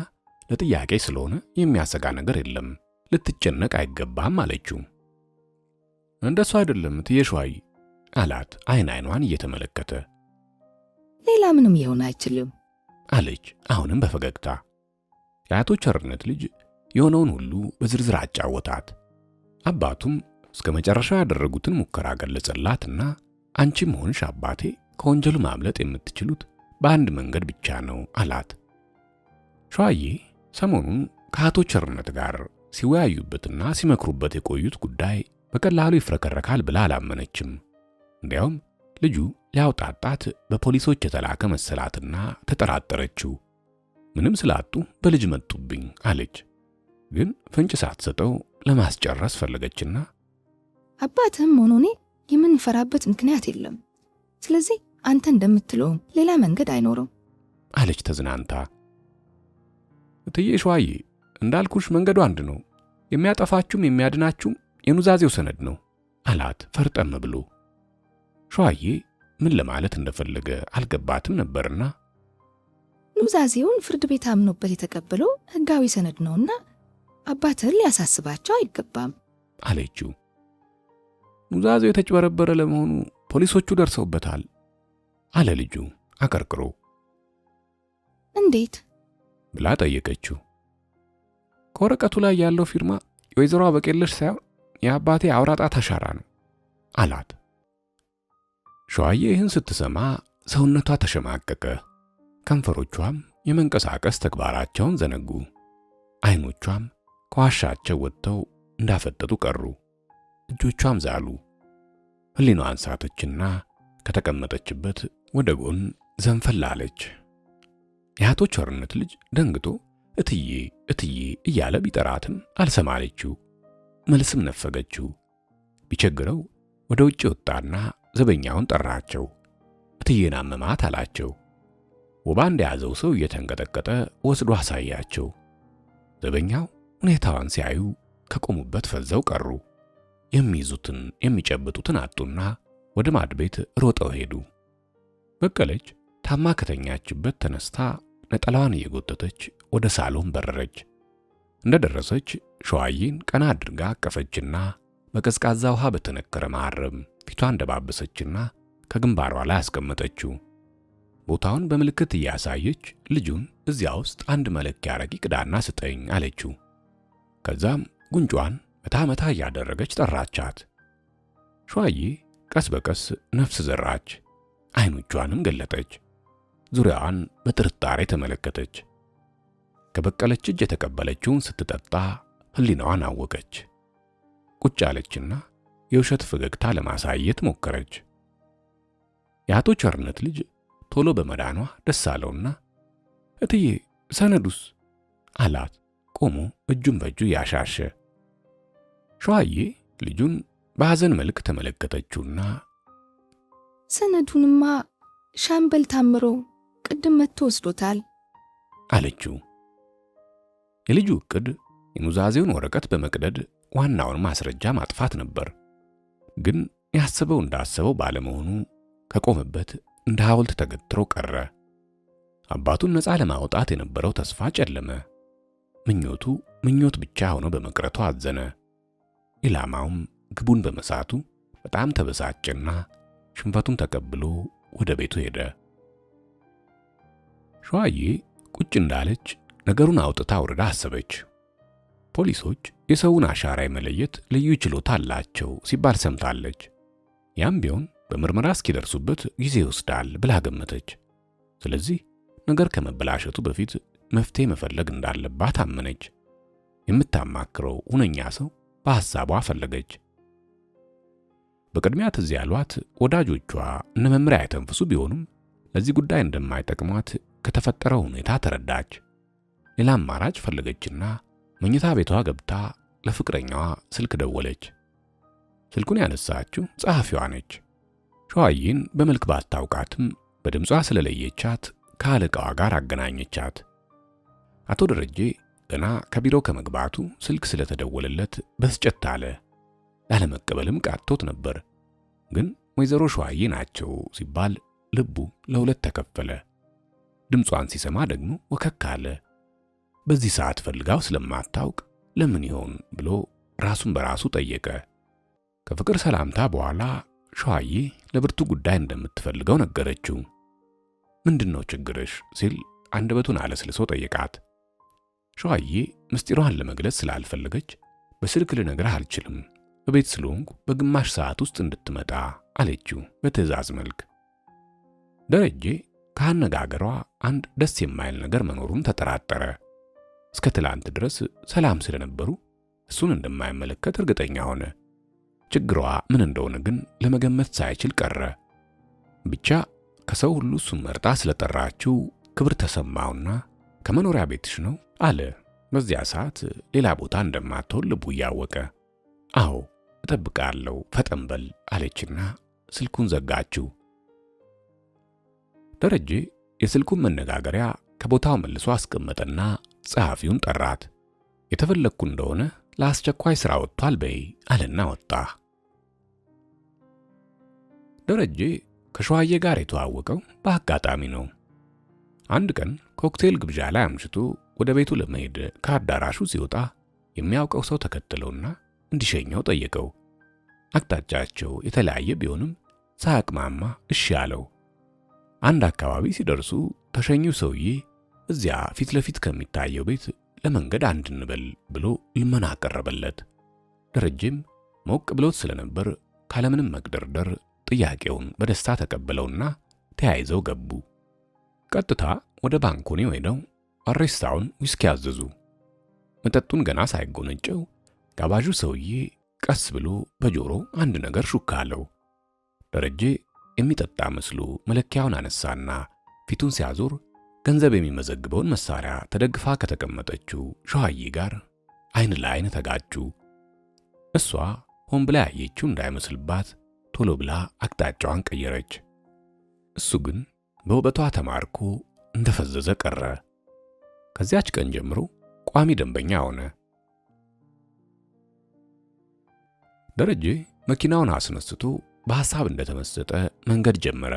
ለጥያቄ ስለሆነ የሚያሰጋ ነገር የለም፣ ልትጨነቅ አይገባም አለችው። እንደሱ አይደለም እትዬ ሸዋዬ አላት አይን አይኗን እየተመለከተ። ሌላ ምንም ይሆን አይችልም አለች አሁንም በፈገግታ። የአቶ ቸርነት ልጅ የሆነውን ሁሉ በዝርዝር አጫወታት። አባቱም እስከ መጨረሻ ያደረጉትን ሙከራ ገለጸላትና አንቺም ሆንሽ አባቴ ከወንጀሉ ማምለጥ የምትችሉት በአንድ መንገድ ብቻ ነው አላት። ሸዋዬ ሰሞኑን ከአቶ ቸርነት ጋር ሲወያዩበትና ሲመክሩበት የቆዩት ጉዳይ በቀላሉ ይፍረከረካል ብላ አላመነችም። እንዲያውም ልጁ ሊያውጣጣት በፖሊሶች የተላከ መሰላትና ተጠራጠረችው። ምንም ስላጡ በልጅ መጡብኝ አለች። ግን ፍንጭ ሳትሰጠው ለማስጨረስ ፈለገችና አባትህም ሆኖ እኔ የምንፈራበት ምክንያት የለም። ስለዚህ አንተ እንደምትለው ሌላ መንገድ አይኖርም አለች ተዝናንታ። እትዬ ሸዋዬ እንዳልኩሽ መንገዱ አንድ ነው። የሚያጠፋችሁም የሚያድናችሁም የኑዛዜው ሰነድ ነው አላት ፈርጠም ብሎ። ሸዋዬ ምን ለማለት እንደፈለገ አልገባትም ነበርና ኑዛዜውን ፍርድ ቤት አምኖበት የተቀበለው ሕጋዊ ሰነድ ነውና አባትህን ሊያሳስባቸው አይገባም አለችው። ኑዛዜው የተጭበረበረ ለመሆኑ ፖሊሶቹ ደርሰውበታል አለ ልጁ አቀርቅሮ። እንዴት ብላ ጠየቀችው። ከወረቀቱ ላይ ያለው ፊርማ የወይዘሮ በቄለሽ ሳይሆን የአባቴ አውራጣት አሻራ ነው አላት። ሸዋዬ ይህን ስትሰማ ሰውነቷ ተሸማቀቀ። ከንፈሮቿም የመንቀሳቀስ ተግባራቸውን ዘነጉ። አይኖቿም ከዋሻቸው ወጥተው እንዳፈጠጡ ቀሩ። እጆቿም ዛሉ። ሕሊናዋን ሳተችና ከተቀመጠችበት ወደ ጎን ዘንፈል አለች። የአቶ ቸርነት ልጅ ደንግጦ እትዬ እትዬ እያለ ቢጠራትም አልሰማለችው። መልስም ነፈገችው። ቢቸግረው ወደ ውጭ ወጣና ዘበኛውን ጠራቸው። እትዬን አመማት አላቸው። ወባ እንደያዘው ሰው እየተንቀጠቀጠ ወስዶ አሳያቸው። ዘበኛው ሁኔታዋን ሲያዩ ከቆሙበት ፈዘው ቀሩ። የሚይዙትን የሚጨብጡትን አጡና ወደ ማድ ቤት ሮጠው ሄዱ። በቀለች ታማ ከተኛችበት ተነስታ ነጠላዋን እየጎተተች ወደ ሳሎን በረረች። እንደደረሰች ሸዋዬን ቀና አድርጋ አቀፈችና በቀዝቃዛ ውሃ በተነከረ መሐረም ፊቷን ደባበሰችና ከግንባሯ ላይ አስቀመጠችው። ቦታውን በምልክት እያሳየች ልጁን እዚያ ውስጥ አንድ መለኪያ ረቂቅ ዳና ስጠኝ አለችው። ከዛም ጉንጯን መታ መታ እያደረገች ጠራቻት። ሸዋዬ ቀስ በቀስ ነፍስ ዘራች። አይኖቿንም ገለጠች። ዙሪያዋን በጥርጣሬ ተመለከተች። ከበቀለች እጅ የተቀበለችውን ስትጠጣ ሕሊናዋን አወቀች። ቁጭ አለችና የውሸት ፈገግታ ለማሳየት ሞከረች። የአቶ ቸርነት ልጅ ቶሎ በመዳኗ ደስ አለውና እትዬ ሰነዱስ አላት ቆሞ እጁን በእጁ ያሻሸ። ሸዋዬ ልጁን በሐዘን መልክ ተመለከተችውና ሰነዱንማ ሻምበል ታምሮ ቅድም መጥቶ ወስዶታል አለችው። የልጁ ዕቅድ የኑዛዜውን ወረቀት በመቅደድ ዋናውን ማስረጃ ማጥፋት ነበር። ግን ያስበው እንዳሰበው ባለመሆኑ ከቆመበት እንደ ሐውልት ተገትሮ ቀረ። አባቱን ነፃ ለማውጣት የነበረው ተስፋ ጨለመ። ምኞቱ ምኞት ብቻ ሆኖ በመቅረቱ አዘነ። ኢላማውም ግቡን በመሳቱ በጣም ተበሳጨና ሽንፈቱን ተቀብሎ ወደ ቤቱ ሄደ። ሸዋዬ ቁጭ እንዳለች ነገሩን አውጥታ አውርዳ አሰበች። ፖሊሶች የሰውን አሻራ የመለየት ልዩ ችሎታ አላቸው ሲባል ሰምታለች። ያም ቢሆን በምርመራ እስኪደርሱበት ጊዜ ይወስዳል ብላ ገመተች። ስለዚህ ነገር ከመበላሸቱ በፊት መፍትሄ መፈለግ እንዳለባት አመነች። የምታማክረው ሁነኛ ሰው በሐሳቧ ፈለገች። በቅድሚያ ትዝ ያሏት ወዳጆቿ እነ መምሪያ የተንፍሱ ቢሆኑም ለዚህ ጉዳይ እንደማይጠቅሟት ከተፈጠረው ሁኔታ ተረዳች። ሌላ አማራጭ ፈለገችና መኝታ ቤቷ ገብታ ለፍቅረኛዋ ስልክ ደወለች። ስልኩን ያነሳችው ጸሐፊዋ ነች። ሸዋዬን በመልክ ባታውቃትም በድምጿ ስለለየቻት ከአለቃዋ ጋር አገናኘቻት። አቶ ደረጀ ገና ከቢሮ ከመግባቱ ስልክ ስለተደወለለት በስጨት አለ። ላለመቀበልም ቃቶት ነበር። ግን ወይዘሮ ሸዋዬ ናቸው ሲባል ልቡ ለሁለት ተከፈለ። ድምጿን ሲሰማ ደግሞ ወከክ አለ። በዚህ ሰዓት ፈልጋው ስለማታውቅ ለምን ይሆን ብሎ ራሱን በራሱ ጠየቀ። ከፍቅር ሰላምታ በኋላ ሸዋዬ ለብርቱ ጉዳይ እንደምትፈልገው ነገረችው። ምንድነው ችግርሽ ሲል አንደበቱን አለስልሶ ጠየቃት። ሸዋዬ ምስጢሯን ለመግለጽ ስላልፈለገች በስልክ ልነግርህ አልችልም፣ በቤት ስለሆንኩ በግማሽ ሰዓት ውስጥ እንድትመጣ አለችው በትዕዛዝ መልክ። ደረጀ ከአነጋገሯ አንድ ደስ የማይል ነገር መኖሩን ተጠራጠረ። እስከ ትላንት ድረስ ሰላም ስለነበሩ እሱን እንደማይመለከት እርግጠኛ ሆነ። ችግሯ ምን እንደሆነ ግን ለመገመት ሳይችል ቀረ። ብቻ ከሰው ሁሉ እሱን መርጣ ስለጠራችው ክብር ተሰማውና ከመኖሪያ ቤትሽ ነው አለ። በዚያ ሰዓት ሌላ ቦታ እንደማትሆን ልቡ እያወቀ አዎ እጠብቃለሁ ፈጠን በል አለችና ስልኩን ዘጋችው። ደረጀ የስልኩን መነጋገሪያ ከቦታው መልሶ አስቀመጠና ጸሐፊውን ጠራት። የተፈለግኩ እንደሆነ ለአስቸኳይ ሥራ ወጥቷል በይ አለና ወጣ። ደረጀ ከሸዋዬ ጋር የተዋወቀው በአጋጣሚ ነው። አንድ ቀን ኮክቴል ግብዣ ላይ አምሽቶ ወደ ቤቱ ለመሄድ ከአዳራሹ ሲወጣ የሚያውቀው ሰው ተከተለውና እንዲሸኘው ጠየቀው። አቅጣጫቸው የተለያየ ቢሆንም ሳያቅማማ እሺ አለው። አንድ አካባቢ ሲደርሱ ተሸኚው ሰውዬ እዚያ ፊት ለፊት ከሚታየው ቤት ለመንገድ አንድ እንበል ብሎ ልመና አቀረበለት። ደረጀም ሞቅ ብሎት ስለነበር ካለምንም መግደርደር ጥያቄውን በደስታ ተቀበለውና ተያይዘው ገቡ። ቀጥታ ወደ ባንኮኒ ሄደው አሬስታውን ዊስኪ አዘዙ። መጠጡን ገና ሳይጎነጨው ጋባዡ ሰውዬ ቀስ ብሎ በጆሮ አንድ ነገር ሹክ አለው። ደረጀ የሚጠጣ መስሎ መለኪያውን አነሳና ፊቱን ሲያዞር ገንዘብ የሚመዘግበውን መሳሪያ ተደግፋ ከተቀመጠችው ሸዋዬ ጋር አይን ለአይን ተጋጩ። እሷ ሆን ብላ ያየችው እንዳይመስልባት ቶሎ ብላ አቅጣጫዋን ቀየረች። እሱ ግን በውበቷ ተማርኮ እንደፈዘዘ ቀረ። ከዚያች ቀን ጀምሮ ቋሚ ደንበኛ ሆነ። ደረጀ መኪናውን አስነስቶ በሐሳብ እንደተመሰጠ መንገድ ጀመረ።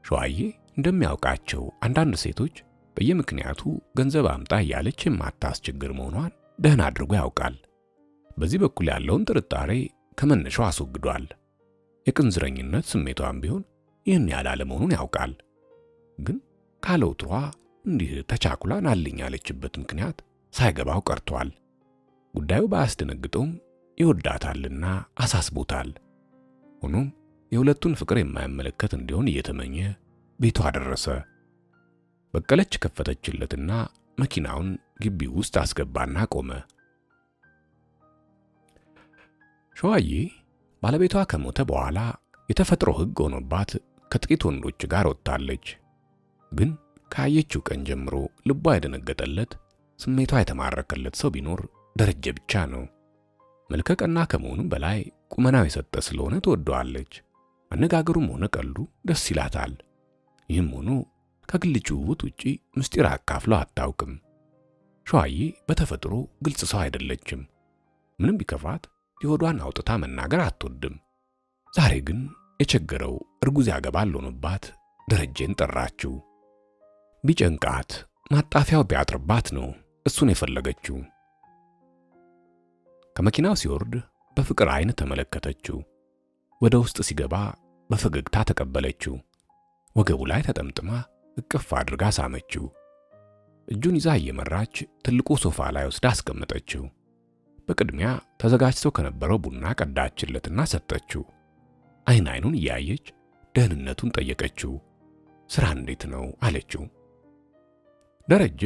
ሸዋዬ እንደሚያውቃቸው አንዳንድ ሴቶች በየምክንያቱ ገንዘብ አምጣ እያለች የማታስቸግር መሆኗን ደህና አድርጎ ያውቃል። በዚህ በኩል ያለውን ጥርጣሬ ከመነሻው አስወግዷል። የቅንዝረኝነት ስሜቷን ቢሆን ይህን ያላለ መሆኑን ያውቃል። ግን ካለውትሯ እንዲህ ተቻኩላ ናልኝ ያለችበት ምክንያት ሳይገባው ቀርቷል። ጉዳዩ ባያስደነግጠውም ይወዳታልና አሳስቦታል። ሆኖም የሁለቱን ፍቅር የማይመለከት እንዲሆን እየተመኘ ቤቷ አደረሰ። በቀለች ከፈተችለትና መኪናውን ግቢው ውስጥ አስገባና ቆመ። ሸዋዬ ባለቤቷ ከሞተ በኋላ የተፈጥሮ ሕግ ሆኖባት ከጥቂት ወንዶች ጋር ወጥታለች። ግን ካየችው ቀን ጀምሮ ልቧ የደነገጠለት ስሜቷ የተማረከለት ሰው ቢኖር ደረጀ ብቻ ነው። መልከቀና ከመሆኑም በላይ ቁመናው የሰጠ ስለሆነ ትወደዋለች። አነጋገሩም ሆነ ቀልዱ ደስ ይላታል። ይህም ሆኖ ከግል ጭውውት ውጪ ምስጢር አካፍለው አታውቅም። ሸዋዬ በተፈጥሮ ግልጽ ሰው አይደለችም። ምንም ቢከፋት የሆዷን አውጥታ መናገር አትወድም። ዛሬ ግን የቸገረው እርጉዝ ያገባል ሆኖባት ደረጀን ጠራችው። ቢጨንቃት ማጣፊያው ቢያጥርባት ነው እሱን የፈለገችው። ከመኪናው ሲወርድ በፍቅር አይን ተመለከተችው። ወደ ውስጥ ሲገባ በፈገግታ ተቀበለችው። ወገቡ ላይ ተጠምጥማ እቅፍ አድርጋ ሳመችው። እጁን ይዛ እየመራች ትልቁ ሶፋ ላይ ወስዳ አስቀመጠችው። በቅድሚያ ተዘጋጅቶ ከነበረው ቡና ቀዳችለትና ሰጠችው። አይን አይኑን እያየች ደህንነቱን ጠየቀችው። ስራ እንዴት ነው አለችው። ደረጀ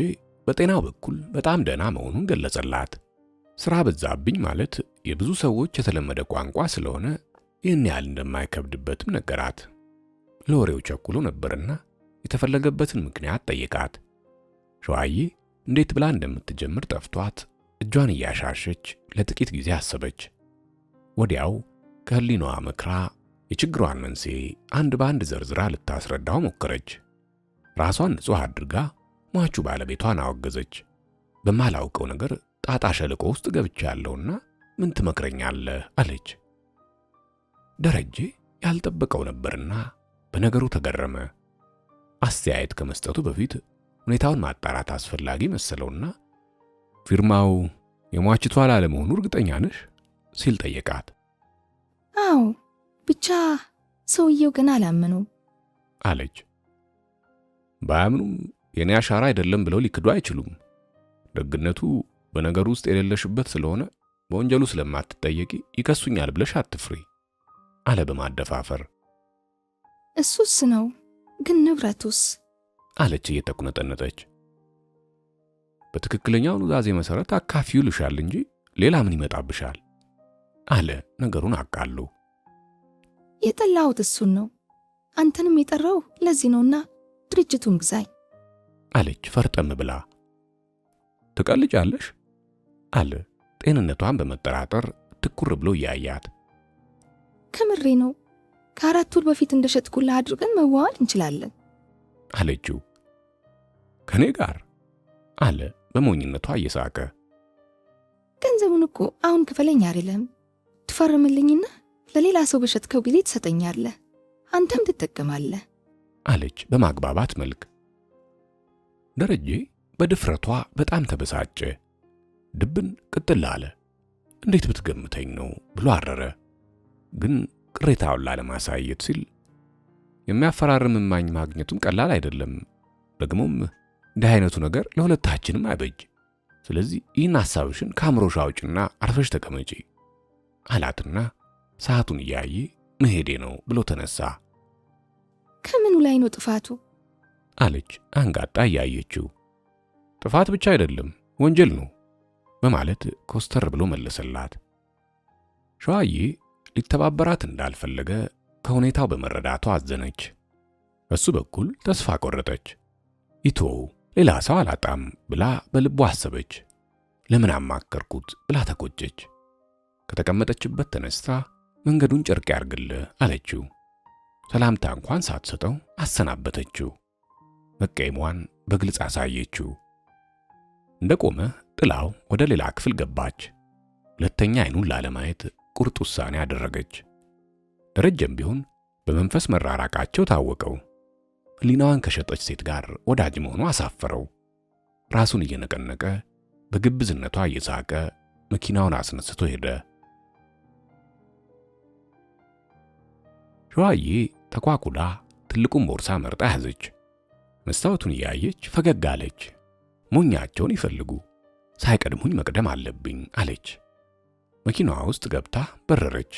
በጤናው በኩል በጣም ደህና መሆኑን ገለጸላት። ስራ በዛብኝ ማለት የብዙ ሰዎች የተለመደ ቋንቋ ስለሆነ ይህን ያህል እንደማይከብድበትም ነገራት። ለወሬው ቸኩሎ ነበርና የተፈለገበትን ምክንያት ጠየቃት። ሸዋዬ እንዴት ብላ እንደምትጀምር ጠፍቷት እጇን እያሻሸች ለጥቂት ጊዜ አሰበች። ወዲያው ከህሊናዋ መክራ የችግሯን መንስኤ አንድ በአንድ ዘርዝራ ልታስረዳው ሞከረች። ራሷን ንጹሕ አድርጋ ሟቹ ባለቤቷን አወገዘች። በማላውቀው ነገር ጣጣ ሸለቆ ውስጥ ገብቻለሁና ምን ትመክረኛለህ አለች። ደረጀ ያልጠበቀው ነበርና በነገሩ ተገረመ። አስተያየት ከመስጠቱ በፊት ሁኔታውን ማጣራት አስፈላጊ መሰለውና ፊርማው የሟችቷ ላለመሆኑ እርግጠኛ ነሽ ሲል ጠየቃት። አዎ፣ ብቻ ሰውየው ግን አላመኑም አለች። ባያምኑም የኔ አሻራ አይደለም ብለው ሊክዱ አይችሉም። ደግነቱ በነገሩ ውስጥ የሌለሽበት ስለሆነ በወንጀሉ ስለማትጠየቂ ይከሱኛል ብለሽ አትፍሪ አለ በማደፋፈር። እሱስ ነው፣ ግን ንብረቱስ አለች እየተቁነጠነጠች። በትክክለኛው ኑዛዜ መሰረት አካፊው ልሻል እንጂ ሌላ ምን ይመጣብሻል አለ ነገሩን አቃሉ። የጠላሁት እሱን ነው፣ አንተንም የጠራው ለዚህ ነውና ድርጅቱን ግዛኝ አለች ፈርጠም ብላ። ትቀልጃለሽ አለ ጤንነቷን በመጠራጠር ትኩር ብሎ እያያት። ከምሬ ነው፣ ከ4 ወር በፊት እንደሸጥኩልህ አድርገን መዋዋል እንችላለን አለችው። ከኔ ጋር አለ በሞኝነቷ እየሳቀ። ገንዘቡን እኮ አሁን ክፈለኝ አይደለም፣ ትፈርምልኝና ለሌላ ሰው በሸጥከው ጊዜ ትሰጠኛለህ፣ አንተም ትጠቀማለህ አለች በማግባባት መልክ። ደረጀ በድፍረቷ በጣም ተበሳጨ። ድብን ቅጥል አለ። እንዴት ብትገምተኝ ነው ብሎ አረረ። ግን ቅሬታውን ላለማሳየት ሲል የሚያፈራርም እማኝ ማግኘቱም ቀላል አይደለም፣ ደግሞም እንዲህ አይነቱ ነገር ለሁለታችንም አይበጅ። ስለዚህ ይህን ሐሳብሽን ከአእምሮሽ አውጭና አርፈሽ ተቀመጪ አላትና ሰዓቱን እያየ መሄዴ ነው ብሎ ተነሳ። ከምኑ ላይ ነው ጥፋቱ? አለች አንጋጣ እያየችው። ጥፋት ብቻ አይደለም ወንጀል ነው በማለት ኮስተር ብሎ መለሰላት። ሸዋዬ ሊተባበራት እንዳልፈለገ ከሁኔታው በመረዳቷ አዘነች። በሱ በኩል ተስፋ ቆረጠች። ይተው ሌላ ሰው አላጣም ብላ በልቧ አሰበች። ለምን አማከርኩት ብላ ተቆጨች። ከተቀመጠችበት ተነስታ መንገዱን ጨርቅ ያርግልህ አለችው። ሰላምታ እንኳን ሳትሰጠው አሰናበተችው። መቀየሟን በግልጽ አሳየችው። እንደቆመ ጥላው ወደ ሌላ ክፍል ገባች። ሁለተኛ አይኑን ላለማየት ቁርጥ ውሳኔ አደረገች። ደረጀም ቢሆን በመንፈስ መራራቃቸው ታወቀው። ሕሊናዋን ከሸጠች ሴት ጋር ወዳጅ መሆኑ አሳፈረው። ራሱን እየነቀነቀ በግብዝነቷ እየሳቀ መኪናውን አስነስቶ ሄደ። ሸዋዬ ተኳኩላ ትልቁን ቦርሳ መርጣ ያዘች። መስታወቱን እያየች ፈገግ አለች። ሞኛቸውን ይፈልጉ፣ ሳይቀድሙኝ መቅደም አለብኝ አለች። መኪናዋ ውስጥ ገብታ በረረች።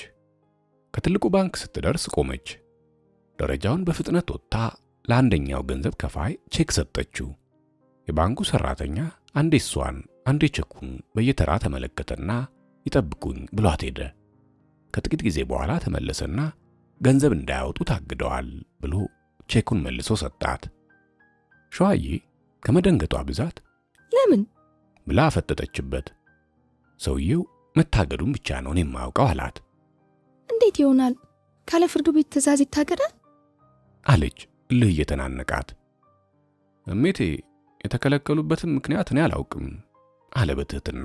ከትልቁ ባንክ ስትደርስ ቆመች። ደረጃውን በፍጥነት ወጥታ ለአንደኛው ገንዘብ ከፋይ ቼክ ሰጠችው። የባንኩ ሰራተኛ አንዴ እሷን አንዴ ቼኩን በየተራ ተመለከተና ይጠብቁኝ ብሏት ሄደ። ከጥቂት ጊዜ በኋላ ተመለሰና ገንዘብ እንዳያወጡ ታግደዋል ብሎ ቼኩን መልሶ ሰጣት። ሸዋዬ ከመደንገጧ ብዛት ለምን ብላ ፈጠጠችበት። ሰውየው መታገዱን ብቻ ነው የማውቀው አላት። እንዴት ይሆናል? ካለ ፍርዱ ቤት ትዕዛዝ ይታገዳል? አለች እልህ እየተናነቃት። እሜቴ የተከለከሉበትን ምክንያት እኔ አላውቅም አለ በትህትና።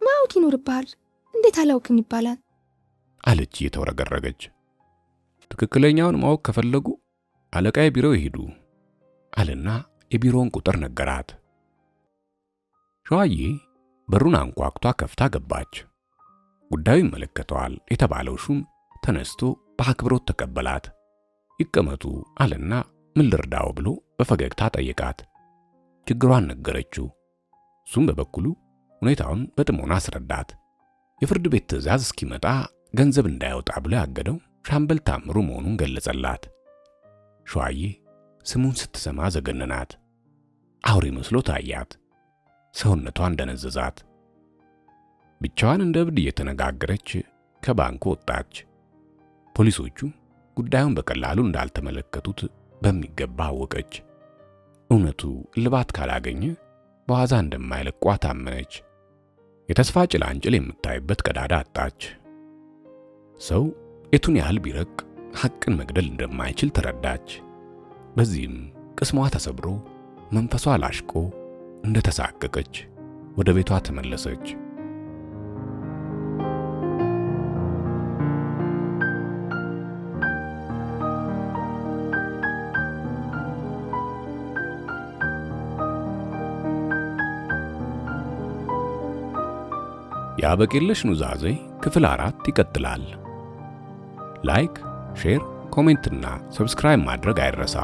ማወቅ ይኖርብሃል። እንዴት አላውቅም ይባላል? አለች እየተወረገረገች። ትክክለኛውን ማወቅ ከፈለጉ አለቃዬ ቢሮ ይሄዱ አለና የቢሮውን ቁጥር ነገራት። ሸዋዬ በሩን አንኳኩታ ከፍታ ገባች። ጉዳዩ ይመለከተዋል የተባለው ሹም ተነስቶ በአክብሮት ተቀበላት። ይቀመጡ አለና ምን ልርዳው ብሎ በፈገግታ ጠየቃት። ችግሯን ነገረችው። እሱም በበኩሉ ሁኔታውን በጥሞና አስረዳት። የፍርድ ቤት ትዕዛዝ እስኪመጣ ገንዘብ እንዳይወጣ ብሎ ያገደው ሻምበል ታምሩ መሆኑን ገለጸላት። ሸዋዬ ስሙን ስትሰማ ዘገነናት። አውሬ መስሎ ታያት። ሰውነቷ እንደነዘዛት። ብቻዋን እንደ እብድ እየተነጋገረች ከባንኩ ወጣች። ፖሊሶቹ ጉዳዩን በቀላሉ እንዳልተመለከቱት በሚገባ አወቀች። እውነቱ እልባት ካላገኘ በዋዛ እንደማይለቋት አመነች። የተስፋ ጭላንጭል የምታይበት ቀዳዳ አጣች። ሰው የቱን ያህል ቢረቅ ሐቅን መግደል እንደማይችል ተረዳች። በዚህም ቅስሟ ተሰብሮ መንፈሷ ላሽቆ እንደተሳቀቀች ወደ ቤቷ ተመለሰች። የአበቄለሽ ኑዛዜ ክፍል 4 ይቀጥላል። ላይክ፣ ሼር፣ ኮሜንትና ሰብስክራይብ ማድረግ አይረሳ።